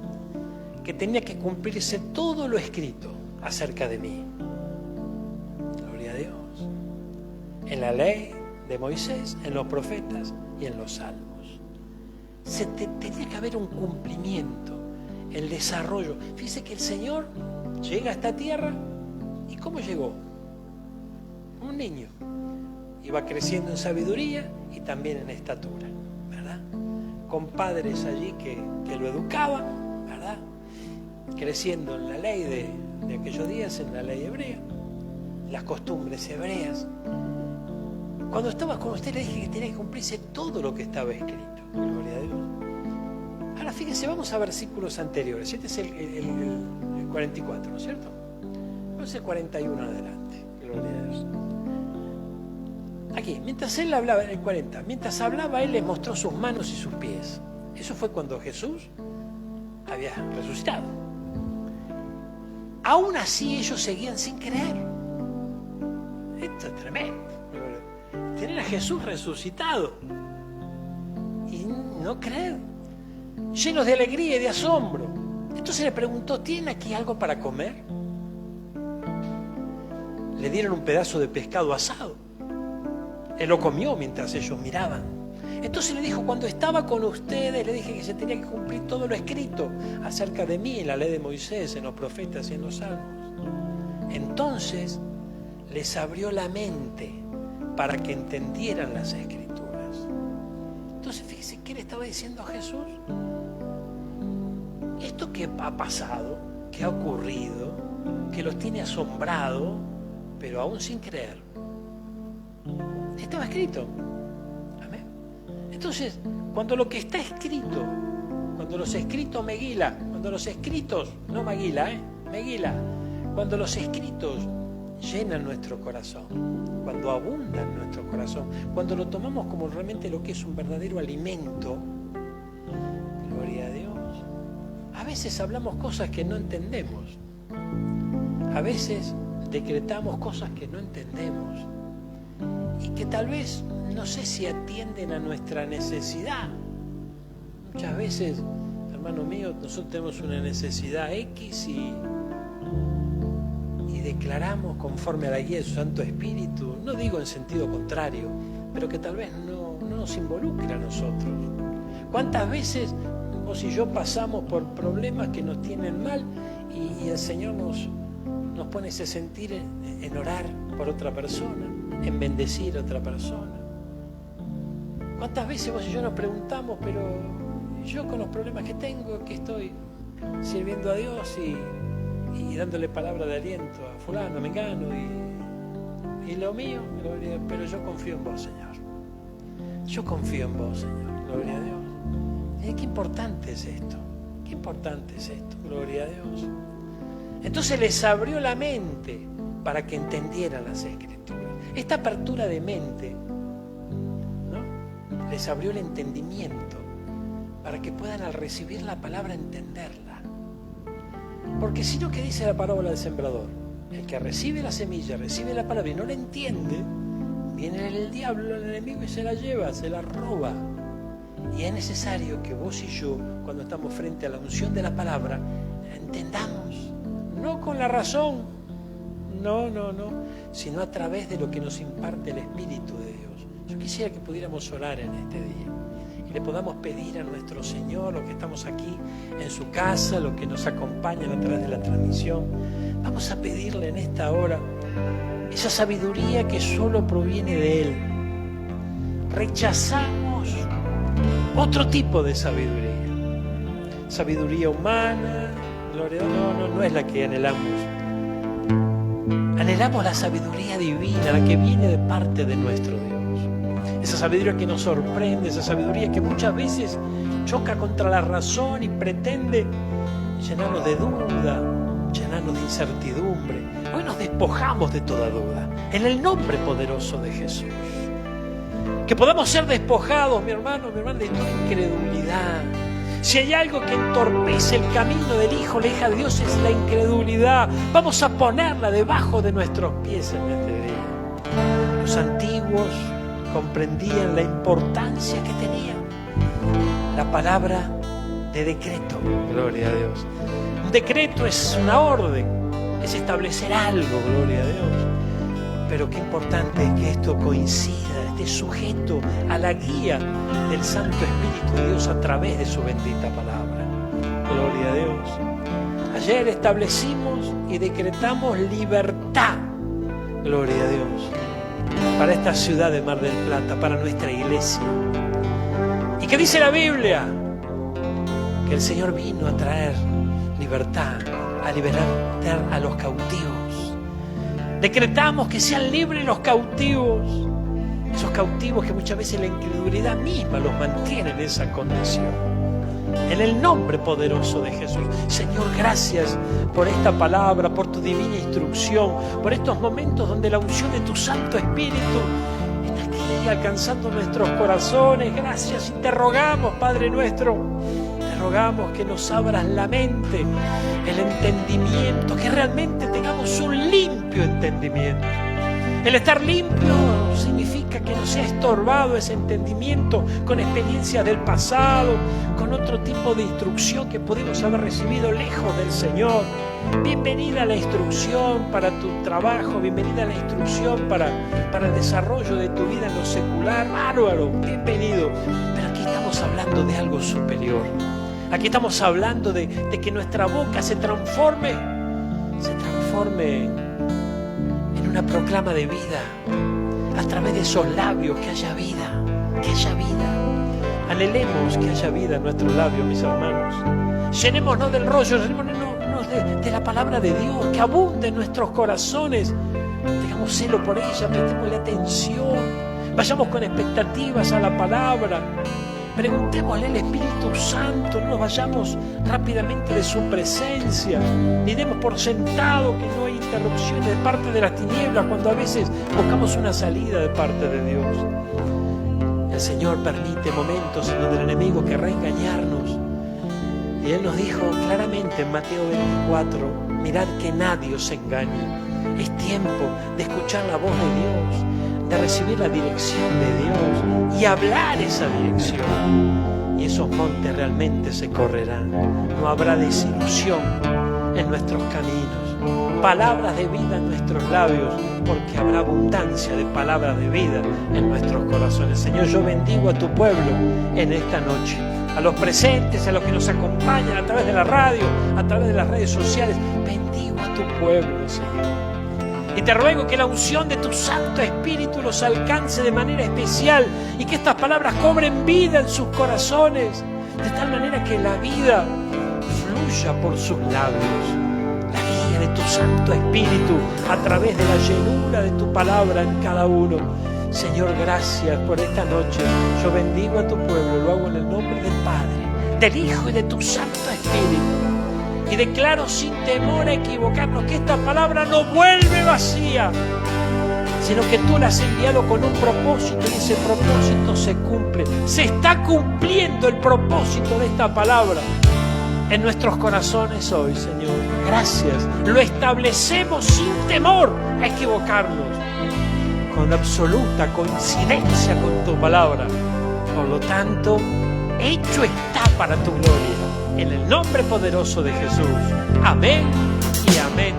que tenía que cumplirse todo lo escrito acerca de mí. Gloria a Dios. En la ley de Moisés, en los profetas y en los salmos. Tenía que haber un cumplimiento, el desarrollo. Fíjese que el Señor llega a esta tierra, ¿y cómo llegó? Un niño. Iba creciendo en sabiduría y también en estatura, ¿verdad? Con padres allí que lo educaban, ¿verdad? Creciendo en la ley de aquellos días, en la ley hebrea, las costumbres hebreas. Cuando estaba con usted le dije que tenía que cumplirse todo lo que estaba escrito. Gloria a Dios. Ahora fíjense, vamos a versículos anteriores. Este es el 44, ¿no es cierto? Vamos al 41 adelante. Gloria a Dios. Aquí, mientras él hablaba, en el 40, mientras hablaba él les mostró sus manos y sus pies. Eso fue cuando Jesús había resucitado. Aún así ellos seguían sin creer. Esto es tremendo. Tener a Jesús resucitado y no creer, llenos de alegría y de asombro. Entonces le preguntó, ¿tienen aquí algo para comer? Le dieron un pedazo de pescado asado. Él lo comió mientras ellos miraban. Entonces le dijo, cuando estaba con ustedes, le dije que se tenía que cumplir todo lo escrito acerca de mí en la ley de Moisés, en los profetas y en los salmos. Entonces les abrió la mente para que entendieran las Escrituras. Entonces fíjese qué le estaba diciendo a Jesús. Esto que ha pasado, que ha ocurrido, que los tiene asombrado, pero aún sin creer, estaba escrito. Amén. Entonces, cuando lo que está escrito, cuando los escritos Meguila, cuando los escritos, no Maguila, Meguila, cuando los escritos llenan nuestro corazón, cuando abundan en nuestro corazón, cuando lo tomamos como realmente lo que es un verdadero alimento, gloria a Dios. A veces hablamos cosas que no entendemos, a veces decretamos cosas que no entendemos y que tal vez no sé si atienden a nuestra necesidad. Muchas veces, hermano mío, nosotros tenemos una necesidad X y declaramos conforme a la guía de su Santo Espíritu, no digo en sentido contrario, pero que tal vez no nos involucre a nosotros. ¿Cuántas veces vos y yo pasamos por problemas que nos tienen mal y el Señor nos pone ese sentir en orar por otra persona, en bendecir a otra persona? ¿Cuántas veces vos y yo nos preguntamos, pero yo con los problemas que tengo, que estoy sirviendo a Dios y dándole palabra de aliento a fulano, a mengano y lo mío, gloria, pero yo confío en vos, Señor. Yo confío en vos, Señor. Gloria a Dios. Qué importante es esto. Qué importante es esto. Gloria a Dios. Entonces les abrió la mente para que entendieran las Escrituras. Esta apertura de mente, ¿no?, les abrió el entendimiento para que puedan al recibir la palabra entenderla. Porque si no, ¿qué dice la parábola del sembrador? El que recibe la semilla, recibe la palabra y no la entiende, viene el diablo, el enemigo, y se la lleva, se la roba. Y es necesario que vos y yo, cuando estamos frente a la unción de la palabra, entendamos, no con la razón, no, sino a través de lo que nos imparte el Espíritu de Dios. Yo quisiera que pudiéramos orar en este día y le podamos pedir a nuestro Señor, los que estamos aquí en su casa, los que nos acompañan a través de la transmisión, vamos a pedirle en esta hora esa sabiduría que solo proviene de Él. Rechazamos otro tipo de sabiduría humana, gloria, no es la que anhelamos. Anhelamos la sabiduría divina, la que viene de parte de nuestro Dios. Esa sabiduría que nos sorprende, esa sabiduría que muchas veces choca contra la razón y pretende llenarnos de duda, llenarnos de incertidumbre. Hoy nos despojamos de toda duda, en el nombre poderoso de Jesús. Que podamos ser despojados, mi hermano, de toda incredulidad. Si hay algo que entorpece el camino del Hijo, la hija de Dios, es la incredulidad. Vamos a ponerla debajo de nuestros pies en este día. Los antiguos comprendían la importancia que tenía la palabra de decreto. Gloria a Dios. Un decreto es una orden, es establecer algo, gloria a Dios. Pero qué importante es que esto coincida, esté sujeto a la guía del Santo Espíritu de Dios a través de su bendita palabra. Gloria a Dios. Ayer establecimos y decretamos libertad, gloria a Dios, para esta ciudad de Mar del Plata, para nuestra iglesia. ¿Y qué dice la Biblia? Que el Señor vino a traer libertad, a liberar a los cautivos. Decretamos que sean libres los cautivos, esos cautivos que muchas veces la incredulidad misma los mantiene en esa condición. En el nombre poderoso de Jesús. Señor, gracias por esta palabra, por tu divina instrucción, por estos momentos donde la unción de tu Santo Espíritu está aquí alcanzando nuestros corazones. Gracias y te rogamos, Padre nuestro, te rogamos que nos abras la mente, el entendimiento, que realmente tengamos un limpio entendimiento. El estar limpio significa que no sea estorbado ese entendimiento con experiencias del pasado, con otro tipo de instrucción que pudimos haber recibido lejos del Señor. Bienvenida a la instrucción para tu trabajo, bienvenida a la instrucción para el desarrollo de tu vida en lo secular. Bárbaro, bienvenido. Pero aquí estamos hablando de algo superior. Aquí estamos hablando de que nuestra boca se transforme en una proclama de vida, a través de esos labios, que haya vida, que haya vida. Anhelemos que haya vida en nuestros labios, mis hermanos. Llenémonos del rollo, llenémonos de la palabra de Dios, que abunde en nuestros corazones. Tengamos celo por ella, prestémosle atención, vayamos con expectativas a la palabra. Preguntémosle al Espíritu Santo, no nos vayamos rápidamente de su presencia, ni demos por sentado que no hay interrupciones de parte de las tinieblas cuando a veces buscamos una salida de parte de Dios. El Señor permite momentos en donde el enemigo querrá engañarnos. Y Él nos dijo claramente en Mateo 24, mirad que nadie os engañe. Es tiempo de escuchar la voz de Dios, de recibir la dirección de Dios y hablar esa dirección. Y esos montes realmente se correrán. No habrá desilusión en nuestros caminos. Palabras de vida en nuestros labios, porque habrá abundancia de palabras de vida en nuestros corazones. Señor, yo bendigo a tu pueblo en esta noche. A los presentes, a los que nos acompañan a través de la radio, a través de las redes sociales. Bendigo a tu pueblo, Señor. Y te ruego que la unción de tu Santo Espíritu los alcance de manera especial y que estas palabras cobren vida en sus corazones, de tal manera que la vida fluya por sus labios. La guía de tu Santo Espíritu a través de la llenura de tu palabra en cada uno. Señor, gracias por esta noche. Yo bendigo a tu pueblo, lo hago en el nombre del Padre, del Hijo y de tu Santo Espíritu. Y declaro sin temor a equivocarnos que esta palabra no vuelve vacía, sino que tú la has enviado con un propósito y ese propósito se cumple. Se está cumpliendo el propósito de esta palabra en nuestros corazones hoy, Señor. Gracias. Lo establecemos sin temor a equivocarnos, con absoluta coincidencia con tu palabra. Por lo tanto, hecho está para tu gloria. En el nombre poderoso de Jesús. Amén y amén.